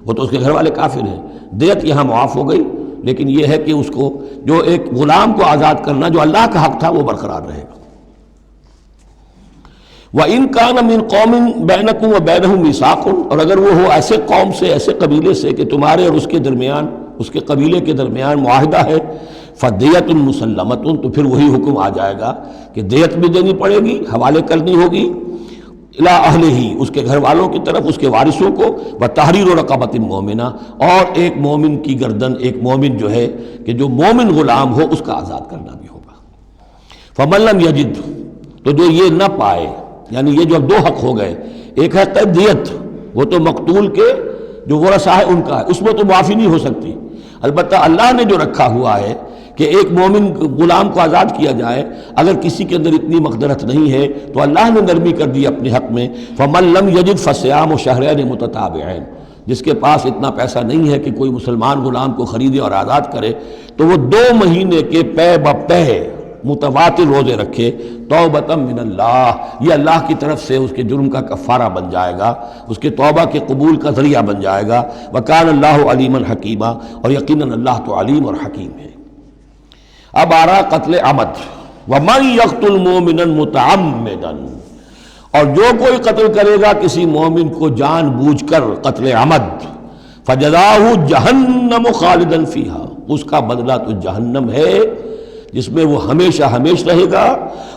وہ تو اس کے گھر والے کافر ہیں، دیت یہاں معاف ہو گئی، لیکن یہ ہے کہ اس کو جو ایک غلام کو آزاد کرنا جو اللہ کا حق تھا وہ برقرار رہے گا۔ وَإِن كَانَ مِن قَوْمٍ بَيْنَكُمْ وَبَيْنَهُم مِيثَاقٌ، اور اگر وہ ہو ایسے قوم سے، ایسے قبیلے سے کہ تمہارے اور اس کے درمیان، اس کے قبیلے کے درمیان معاہدہ ہے، فَدِيَةٌ مُسَلَّمَةٌ، تو پھر وہی حکم آ جائے گا کہ دیت بھی دینی پڑے گی، حوالے کرنی ہوگی، الی اہلہ، اس کے گھر والوں کی طرف، اس کے وارثوں کو، وتحریر رقبۃ مومنہ، اور ایک مومن کی گردن، ایک مومن جو ہے کہ جو مومن غلام ہو اس کا آزاد کرنا بھی ہوگا۔ فمن لم یجد، تو جو یہ نہ پائے، یعنی یہ جو اب دو حق ہو گئے، ایک ہے دیت، وہ تو مقتول کے جو ورثہ ہے ان کا ہے، اس میں تو معافی نہیں ہو سکتی، البتہ اللہ نے جو رکھا ہوا ہے کہ ایک مومن غلام کو آزاد کیا جائے، اگر کسی کے اندر اتنی مقدرت نہیں ہے تو اللہ نے نرمی کر دی اپنے حق میں، فَمَن لَمْ يَجِدْ فَصِيَامُ شَهْرَيْنِ مُتَتَابِعَيْنِ، جس کے پاس اتنا پیسہ نہیں ہے کہ کوئی مسلمان غلام کو خریدے اور آزاد کرے، تو وہ 2 مہینے کے پے بپے متواتر روزے رکھے، توبۃ من اللہ، یہ اللہ کی طرف سے اس کے جرم کا کفارہ بن جائے گا، اس کے توبہ کے قبول کا ذریعہ بن جائے گا، وَكَانَ اللَّهُ عَلِيمًا حَكِيمًا، اور یقیناً اللہ تو علیم اور حکیم ہے۔ اب آ رہا قتل عمد، وَمَن يَقْتُلْ مُؤْمِنًا مُتَعَمِّدًا، اور جو کوئی قتل کرے گا کسی مومن کو جان بوجھ کر قتل عمد، فَجَزَاؤُهُ جَهَنَّمُ خَالِدًا فِيهَا، اس کا بدلہ تو جہنم ہے جس میں وہ ہمیشہ ہمیشہ رہے گا،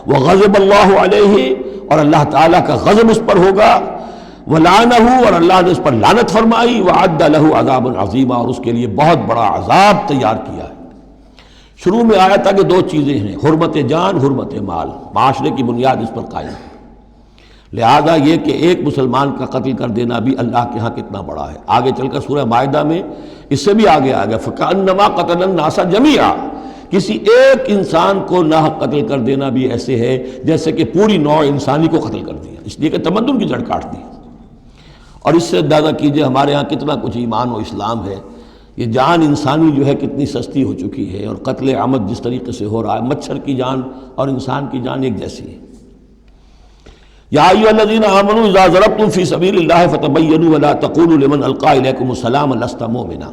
وَغَضِبَ اللَّهُ عَلَيْهِ، اور اللہ تعالیٰ کا غضب اس پر ہوگا، وَلَعَنَهُ، اور اللہ نے اس پر لعنت فرمائی، وَعَدَّ لَهُ عَذَابًا عَظِيمًا، اور اس کے لیے بہت بڑا عذاب تیار کیا ہے۔ شروع میں آیا تھا کہ 2 چیزیں ہیں، حرمت جان، حرمت مال، معاشرے کی بنیاد اس پر قائم ہے، لہذا یہ کہ ایک مسلمان کا قتل کر دینا بھی اللہ کے ہاں کتنا بڑا ہے۔ آگے چل کر سورہ مائدہ میں اس سے بھی آگے آ گیا، فَكَأَنَّمَا قَتَلَ النَّاسَ جَمِيعًا، کسی ایک انسان کو ناحق قتل کر دینا بھی ایسے ہے جیسے کہ پوری نوع انسانی کو قتل کر دیا، اس لیے کہ تمدن کی جڑ کاٹ دی۔ اور اس سے اندازہ کیجئے ہمارے ہاں کتنا کچھ ایمان و اسلام ہے، یہ جان انسانی جو ہے کتنی سستی ہو چکی ہے، اور قتل عمد جس طریقے سے ہو رہا ہے، مچھر کی جان اور انسان کی جان ایک جیسی ہے۔ یا ایھا الذین آمنوا اذا ضربتم فی سبیل اللہ فتبینوا ولا تقولوا لمن القی الیکم السلام لست مؤمنا۔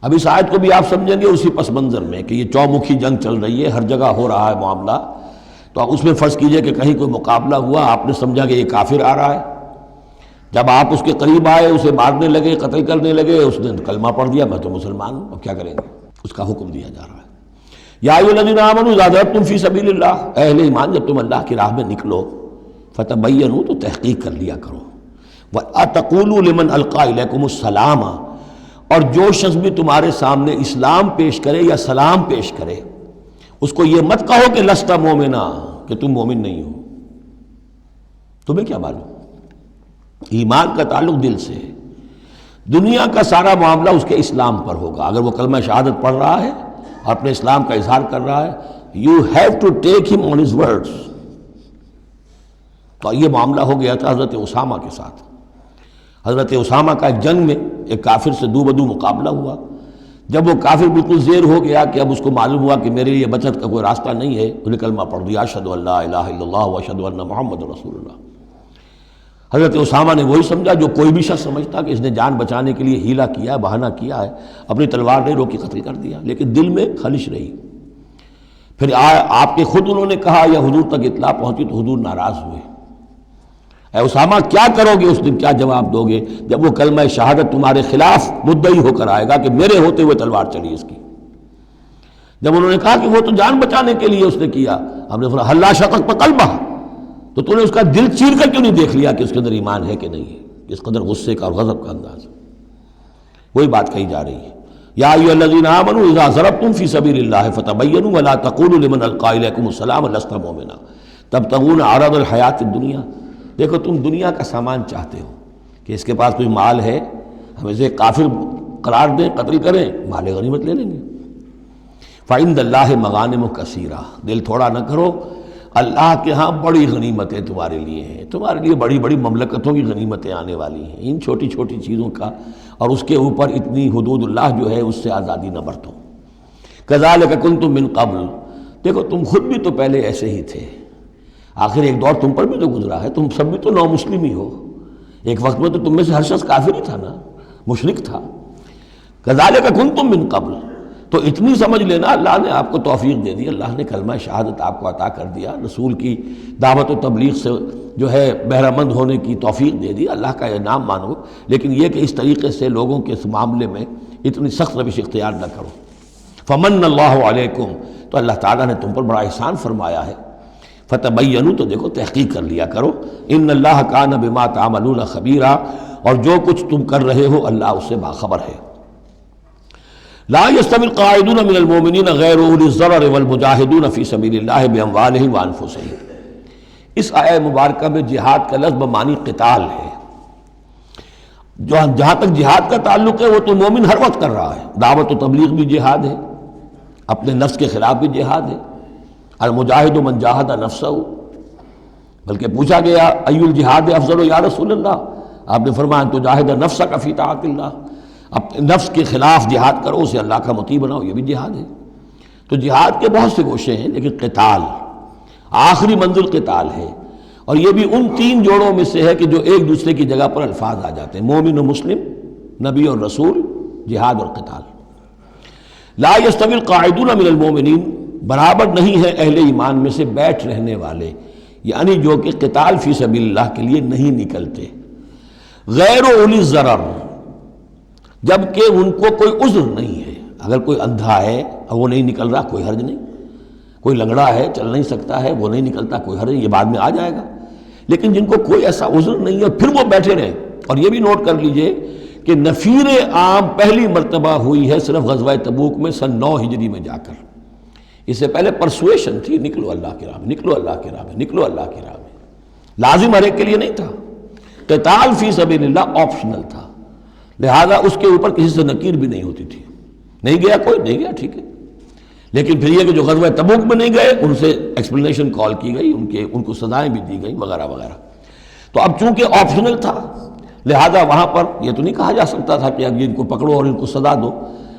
اب اس آیت کو بھی آپ سمجھیں گے اسی پس منظر میں کہ یہ چومکھی جنگ چل رہی ہے، ہر جگہ ہو رہا ہے معاملہ، تو اس میں فرض کیجئے کہ کہیں کوئی مقابلہ ہوا، آپ نے سمجھا کہ یہ کافر آ رہا ہے، جب آپ اس کے قریب آئے، اسے مارنے لگے، قتل کرنے لگے، اس نے کلمہ پڑھ دیا میں تو مسلمان ہوں، اب کیا کریں گے؟ اس کا حکم دیا جا رہا ہے۔ یا ایھا الذین آمنوا اذا ضربتم فی سبیل اللہ، اہل ایمان جب تم اللہ کی راہ میں نکلو، فتبینوا، تو تحقیق کر لیا کرو، وَلَا تَقُولُوا لِمَنْ أَلْقَىٰ إِلَيْكُمُ السَّلَامَ، اور جو شخص بھی تمہارے سامنے اسلام پیش کرے یا سلام پیش کرے، اس کو یہ مت کہو کہ لست مومنا، کہ تم مومن نہیں ہو، تمہیں کیا معلوم؟ ایمان کا تعلق دل سے ہے، دنیا کا سارا معاملہ اس کے اسلام پر ہوگا۔ اگر وہ کلمہ شہادت پڑھ رہا ہے اور اپنے اسلام کا اظہار کر رہا ہے، یو ہیو ٹو ٹیک ہم آن ہز ورڈز۔ تو یہ معاملہ ہو گیا تھا حضرت اسامہ کے ساتھ۔ حضرت اسامہ کا ایک جنگ میں ایک کافر سے دو بدو مقابلہ ہوا، جب وہ کافر بالکل زیر ہو گیا کہ اب اس کو معلوم ہوا کہ میرے لیے بچت کا کوئی راستہ نہیں ہے، انہیں کلمہ پڑھ دیا، اشہد ان لا الہ الا اللہ واشہد ان محمد رسول اللہ۔ حضرت اسامہ نے وہی سمجھا جو کوئی بھی شخص سمجھتا کہ اس نے جان بچانے کے لیے ہیلہ کیا ہے، بہانہ کیا ہے، اپنی تلوار نہیں روکی، قتل کر دیا، لیکن دل میں خلش رہی۔ پھر آپ کے خود انہوں نے کہا یا حضور تک اطلاع پہنچی تو حضور ناراض ہوئے، اے اسامہ کیا کرو گے اس دن، کیا جواب دو گے جب وہ کلمہ شہادت تمہارے خلاف مدعی ہو کر آئے گا کہ میرے ہوتے ہوئے تلوار چلی اس کی؟ جب انہوں نے کہا کہ وہ تو جان بچانے کے لیے اس نے کیا، ہم نے فرمایا حلا شقق قلبہ، تو تو نے اس کا دل چیر کر کیوں نہیں دیکھ لیا کہ اس کے اندر ایمان ہے کہ نہیں ہے؟ اس قدر غصے کا اور غضب کا انداز، وہی بات کہی جا رہی ہے۔ یا ایھا الذین آمنوا اذا ضربتم فی سبیل اللہ فتبینوا ولا تقولوا لمن القی الیکم السلام لست مؤمنا تبتغون عرض الحیات الدنیا۔ دیکھو تم دنیا کا سامان چاہتے ہو کہ اس کے پاس کوئی مال ہے، ہم اسے کافر قرار دیں، قتل کریں، مال غنیمت لے لیں گے۔ فعند اللہ مغانم کثیرہ، دل تھوڑا نہ کرو، اللہ کے ہاں بڑی غنیمتیں تمہارے لیے ہیں، تمہارے لیے بڑی بڑی مملکتوں کی غنیمتیں آنے والی ہیں، ان چھوٹی چھوٹی چیزوں کا اور اس کے اوپر اتنی حدود اللہ جو ہے اس سے آزادی نہ برتو۔ کذالک کنتم من قبل، دیکھو تم خود بھی تو پہلے ایسے ہی تھے، آخر ایک دور تم پر بھی تو گزرا ہے، تم سب بھی تو نو مسلم ہی ہو، ایک وقت میں تو تم میں سے ہر شخص کافر ہی تھا نا، مشرک تھا۔ کذالک کنتم من قبل، تو اتنی سمجھ لینا اللہ نے آپ کو توفیق دے دی، اللہ نے کلمہ شہادت آپ کو عطا کر دیا، رسول کی دعوت و تبلیغ سے جو ہے بہرہ مند ہونے کی توفیق دے دی، اللہ کا انعام مانو، لیکن یہ کہ اس طریقے سے لوگوں کے اس معاملے میں اتنی سخت روش اختیار نہ کرو۔ فمن اللہ علیکم، تو اللہ تعالیٰ نے تم پر بڑا احسان فرمایا ہے، فتبینوا، تو دیکھو تحقیق کر لیا کرو، ان اللہ کان بما تعملون خبیرا، اور جو کچھ تم کر رہے ہو اللہ اس سے باخبر ہے۔ لا يستوي القاعدون من المؤمنین غیر اولی الضرر والمجاہدون فی سبیل اللہ باموالہم وانفسہم۔ اس آیہ مبارکہ میں جہاد کا لفظ بمعنی قتال ہے، جہاں تک جہاد کا تعلق ہے وہ تو مومن ہر وقت کر رہا ہے، دعوت و تبلیغ بھی جہاد ہے، اپنے نفس کے خلاف بھی جہاد ہے، المجاہد من جاہد نفسہ، بلکہ پوچھا گیا ای الجہاد افضل یا رسول اللہ، آپ نے فرمایا ان تجاہد نفسک فی طاعت اللہ، اپنے نفس کے خلاف جہاد کرو، اسے اللہ کا مطیع بناؤ، یہ بھی جہاد ہے۔ تو جہاد کے بہت سے گوشے ہیں، لیکن قتال آخری منزل قتال ہے، اور یہ بھی ان تین جوڑوں میں سے ہے کہ جو ایک دوسرے کی جگہ پر الفاظ آ جاتے ہیں، مومن و مسلم، نبی اور رسول، جہاد اور قتال۔ لا یستوی القاعدون من المؤمنین، برابر نہیں ہے اہل ایمان میں سے بیٹھ رہنے والے، یعنی جو کہ قتال فی سبیل اللہ کے لیے نہیں نکلتے، غیر اولی الضرر، جبکہ ان کو کوئی عذر نہیں ہے۔ اگر کوئی اندھا ہے اور وہ نہیں نکل رہا، کوئی حرج نہیں، کوئی لنگڑا ہے چل نہیں سکتا ہے وہ نہیں نکلتا، کوئی حرج نہیں، یہ بعد میں آ جائے گا۔ لیکن جن کو کوئی ایسا عذر نہیں ہے پھر وہ بیٹھے رہیں، اور یہ بھی نوٹ کر لیجئے کہ نفیر عام پہلی مرتبہ ہوئی ہے صرف غزوہ تبوک میں سن 9 ہجری میں جا کر، اس سے پہلے پرسویشن تھی، نکلو اللہ کی راہ میں، نکلو اللہ کی راہ میں، نکلو اللہ کی راہ میں، لازم ہر ایک کے لیے نہیں تھا۔ قتال فی سبیل اللہ آپشنل تھا، لہذا اس کے اوپر کسی سے نکیر بھی نہیں ہوتی تھی، نہیں گیا کوئی، نہیں گیا ٹھیک ہے۔ لیکن پھر یہ کہ جو غزوہ تبوک میں نہیں گئے ان سے ایکسپلینیشن کال کی گئی، ان کو سزائیں بھی دی گئیں وغیرہ وغیرہ۔ تو اب چونکہ آپشنل تھا لہذا وہاں پر یہ تو نہیں کہا جا سکتا تھا کہ اب ان کو پکڑو اور ان کو سزا دو،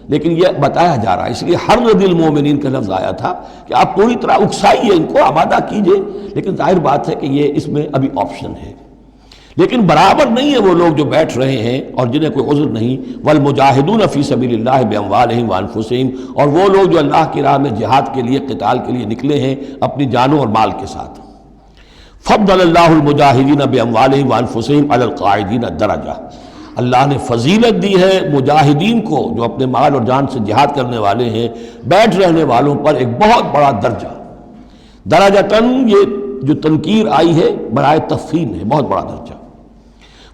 لیکن یہ بتایا جا رہا ہے، اس لیے حرض المومنین کا لفظ آیا تھا کہ آپ پوری طرح اکسائیے، ان کو آمادہ کیجئے، لیکن ظاہر بات ہے کہ یہ اس میں ابھی آپشن ہے۔ لیکن برابر نہیں ہے وہ لوگ جو بیٹھ رہے ہیں اور جنہیں کوئی عذر نہیں، والمجاہدون فی سبیل اللہ باموالہم وانفسہم، اور وہ لوگ جو اللہ کی راہ میں جہاد کے لیے، قتال کے لیے نکلے ہیں اپنی جانوں اور مال کے ساتھ۔ فضل اللہ المجاہدین باموالہم وانفسہم علی القاعدین درجہ، اللہ نے فضیلت دی ہے مجاہدین کو جو اپنے مال اور جان سے جہاد کرنے والے ہیں، بیٹھ رہنے والوں پر ایک بہت بڑا درجہ، درجتاً یہ جو تنکیر آئی ہے برائے تفخیم ہے، بہت بڑا درجہ۔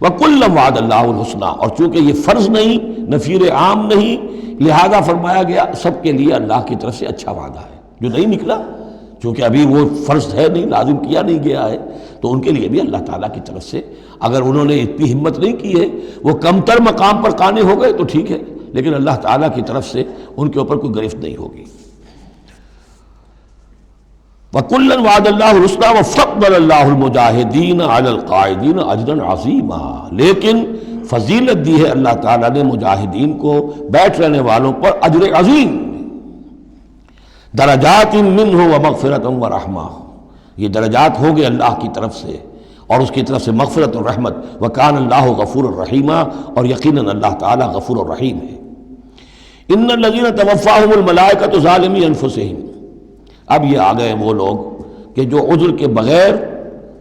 وَكُلًّا وَعَدَ اللَّهُ الْحُسْنَىٰ، اور چونکہ یہ فرض نہیں، نفیر عام نہیں، لہذا فرمایا گیا سب کے لیے اللہ کی طرف سے اچھا وعدہ ہے۔ جو نہیں نکلا چونکہ ابھی وہ فرض ہے نہیں، لازم کیا نہیں گیا ہے، تو ان کے لیے بھی اللہ تعالیٰ کی طرف سے، اگر انہوں نے اتنی ہمت نہیں کی ہے، وہ کمتر مقام پر قانے ہو گئے تو ٹھیک ہے، لیکن اللہ تعالیٰ کی طرف سے ان کے اوپر کوئی گرفت نہیں ہوگی۔ وَكُلًّا وَعَدَ اللَّهُ الْحُسْنَىٰ وَفَضَّلَ اللَّهُ الْمُجَاهِدِينَ عَلَى الْقَاعِدِينَ أَجْرًا عَظِيمًا، لیکن فضیلت دی ہے اللہ تعالیٰ نے مجاہدین کو بیٹھ رہنے والوں پر اجر عظیم، درجات منہ ومغفرۃ ورحمہ، یہ درجات ہوں گے اللہ کی طرف سے اور اس کی طرف سے مغفرت اور رحمت، وکان اللہ غفور الرحیمہ، اور یقیناً اللہ تعالیٰ غفور الرحیم ہے۔ ان الذین توفاہم الملائکۃ ظالمی انفسہم، اب یہ آ گئے وہ لوگ کہ جو عذر کے بغیر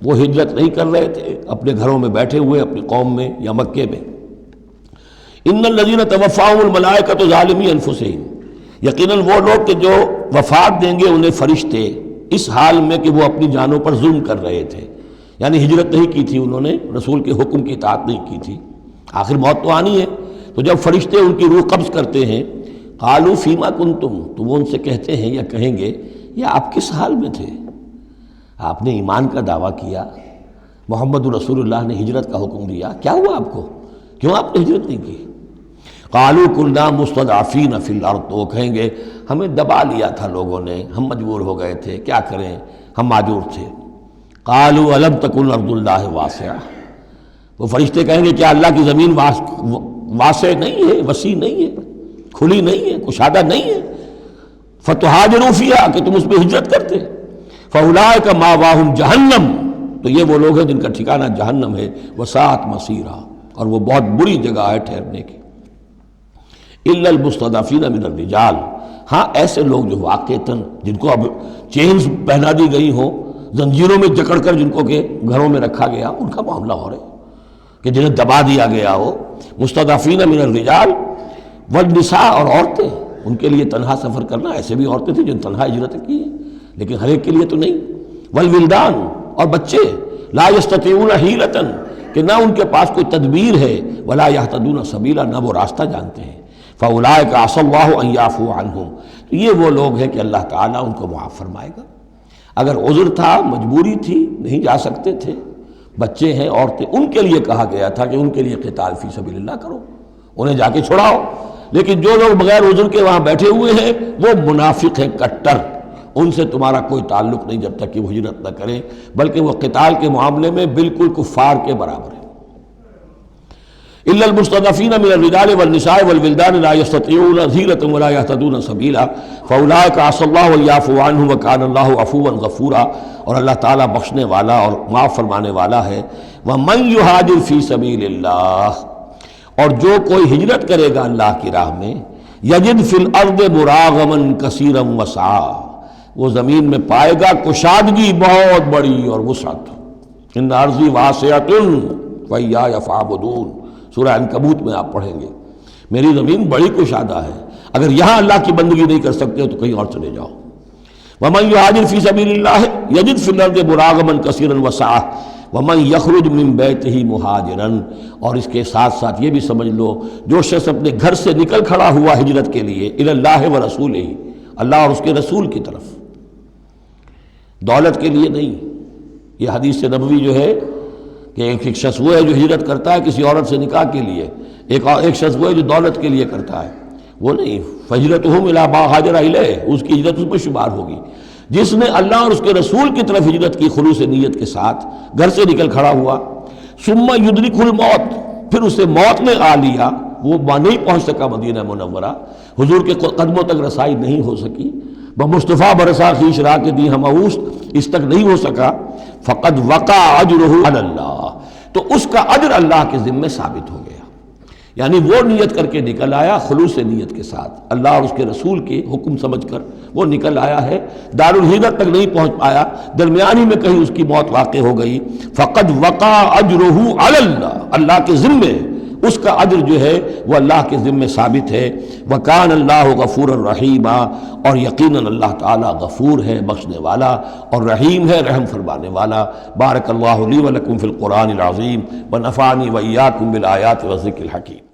وہ ہجرت نہیں کر رہے تھے، اپنے گھروں میں بیٹھے ہوئے اپنی قوم میں یا مکے میں۔ ان الذین توفاہم الملائکۃ ظالمی انفسہم، یقیناً وہ لوگ کہ جو وفات دیں گے انہیں فرشتے اس حال میں کہ وہ اپنی جانوں پر ظلم کر رہے تھے، یعنی ہجرت نہیں کی تھی انہوں نے، رسول کے حکم کی اطاعت نہیں کی تھی، آخر موت تو آنی ہے، تو جب فرشتے ان کی روح قبض کرتے ہیں، قالوا فیما کنتم، تو وہ ان سے کہتے ہیں یا کہیں گے یہ آپ کس حال میں تھے؟ آپ نے ایمان کا دعویٰ کیا، محمد رسول اللہ نے ہجرت کا حکم دیا، کیا ہوا آپ کو؟ کیوں آپ نے ہجرت نہیں کی؟ قالوا كنا مستضعفین فی الارض، تو وہ کہیں گے ہمیں دبا لیا تھا لوگوں نے، ہم مجبور ہو گئے تھے، کیا کریں، ہم معذور تھے۔ قالوا الم تکن ارض اللہ واسعہ، وہ فرشتے کہیں گے کیا اللہ کی زمین واسع نہیں ہے، وسیع نہیں ہے، کھلی نہیں ہے، کشادہ نہیں ہے، فتہاجروا فیہا، کہ تم اس پہ ہجرت کرتے، فاولئک مأواہم جہنم، تو یہ وہ لوگ ہیں جن کا ٹھکانہ جہنم ہے، وساءت مصیرا، اور وہ بہت بری جگہ ہے ٹھہرنے کی۔ الا المستضعفین من الرجال، ہاں ایسے لوگ جو واقعتاً جن کو اب چینز پہنا دی گئی ہوں، زنجیروں میں جکڑ کر جن کو کہ گھروں میں رکھا گیا، ان کا معاملہ ہو رہا ہے کہ جنہیں دبا دیا گیا ہو۔ مستضعفین من الرجال والنساء، اور عورتیں، ان کے لیے تنہا سفر کرنا، ایسے بھی عورتیں تھیں جن تنہا ہجرت کی ہے لیکن ہر ایک کے لیے تو نہیں۔ والولدان، اور بچے، لا یستطیعون حیلۃ، کہ نہ ان کے پاس کوئی تدبیر ہے، ولا یہتدون سبیلا، نہ وہ راستہ جانتے ہیں۔ فاولئک عسى اللہ ان یعفو عنہم، تو یہ وہ لوگ ہیں کہ اللہ تعالیٰ ان کو معاف فرمائے گا۔ اگر عذر تھا، مجبوری تھی، نہیں جا سکتے تھے، بچے ہیں، عورتیں، ان کے لیے کہا گیا تھا کہ ان کے لیے قتال فی سبیل اللہ کرو، انہیں جا کے چھڑاؤ، لیکن جو لوگ بغیر عذر کے وہاں بیٹھے ہوئے ہیں وہ منافق ہیں کٹر، ان سے تمہارا کوئی تعلق نہیں جب تک کہ وہ ہجرت نہ کریں، بلکہ وہ قتال کے معاملے میں بالکل کفار کے برابر ہیں۔ الا المستضعفین من الرجال والنساء والولدان لا يستطيعون حیلۃ ولا يهتدون سبیلا فاولئک عسى الله ان يعفو عنهم وكان الله عفوا غفورا، اور اللہ تعالیٰ بخشنے والا اور معاف فرمانے والا ہے۔ ومن يهاجر في سبيل اللہ، اور جو کوئی ہجرت کرے گا اللہ کی راہ میں، یجد فی الارض مراغما کثیرا وسعا، وہ زمین میں پائے گا کشادگی بہت بڑی اور وسعت۔ ان ارضی واسعۃ فإیایا فاعبدون، سورہ عنکبوت میں آپ پڑھیں گے، میری زمین بڑی کشادہ ہے، اگر یہاں اللہ کی بندگی نہیں کر سکتے ہو تو کہیں اور چلے جاؤ۔ ومن یہاجر فی سبیل اللہ یجد فی الارض مراغما کثیرا وسعا ومن یخرج من بیتہ مہاجرا، اور اس کے ساتھ ساتھ یہ بھی سمجھ لو جو شخص اپنے گھر سے نکل کھڑا ہوا ہجرت کے لیے، الی اللہ ورسولہ، اللہ اور اس کے رسول کی طرف، دولت کے لیے نہیں۔ یہ حدیث نبوی جو ہے کہ ایک شخص وہ ہے جو ہجرت کرتا ہے کسی عورت سے نکاح کے لیے، ایک شخص وہ ہے جو دولت کے لیے کرتا ہے، وہ نہیں۔ فہجرتہم الی ما ہاجر الیہ، اس کی ہجرت اس میں شمار ہوگی۔ جس نے اللہ اور اس کے رسول کی طرف ہجرت کی خلوص نیت کے ساتھ، گھر سے نکل کھڑا ہوا، ثم یدرکہ الموت، پھر اسے موت نے آ لیا، وہ نہیں پہنچ سکا مدینہ منورہ، حضور کے قدموں تک رسائی نہیں ہو سکی، بمصطفیٰ برسا خویش راہ کے دی ہم اوست، اس تک نہیں ہو سکا، فقد وقع اجرہ علی اللہ، تو اس کا اجر اللہ کے ذمے ثابت ہو گیا۔ یعنی وہ نیت کر کے نکل آیا خلوص نیت کے ساتھ، اللہ اور اس کے رسول کے حکم سمجھ کر وہ نکل آیا ہے، دارالہجرت تک نہیں پہنچ پایا، درمیانی میں کہیں اس کی موت واقع ہو گئی، فقد وقع اجرہ علی اللہ، اللہ کے ذمے اس کا اجر جو ہے وہ اللہ کے ذمے ثابت ہے۔ وکان اللہ غفور الرحیم، اور یقیناً اللہ تعالیٰ غفور ہے، بخشنے والا، اور رحیم ہے، رحم فرمانے والا۔ بارک اللہ لی ولکم فی القرآن العظیم ونفعنی وإیاکم بالآیات والذکر الحکیم۔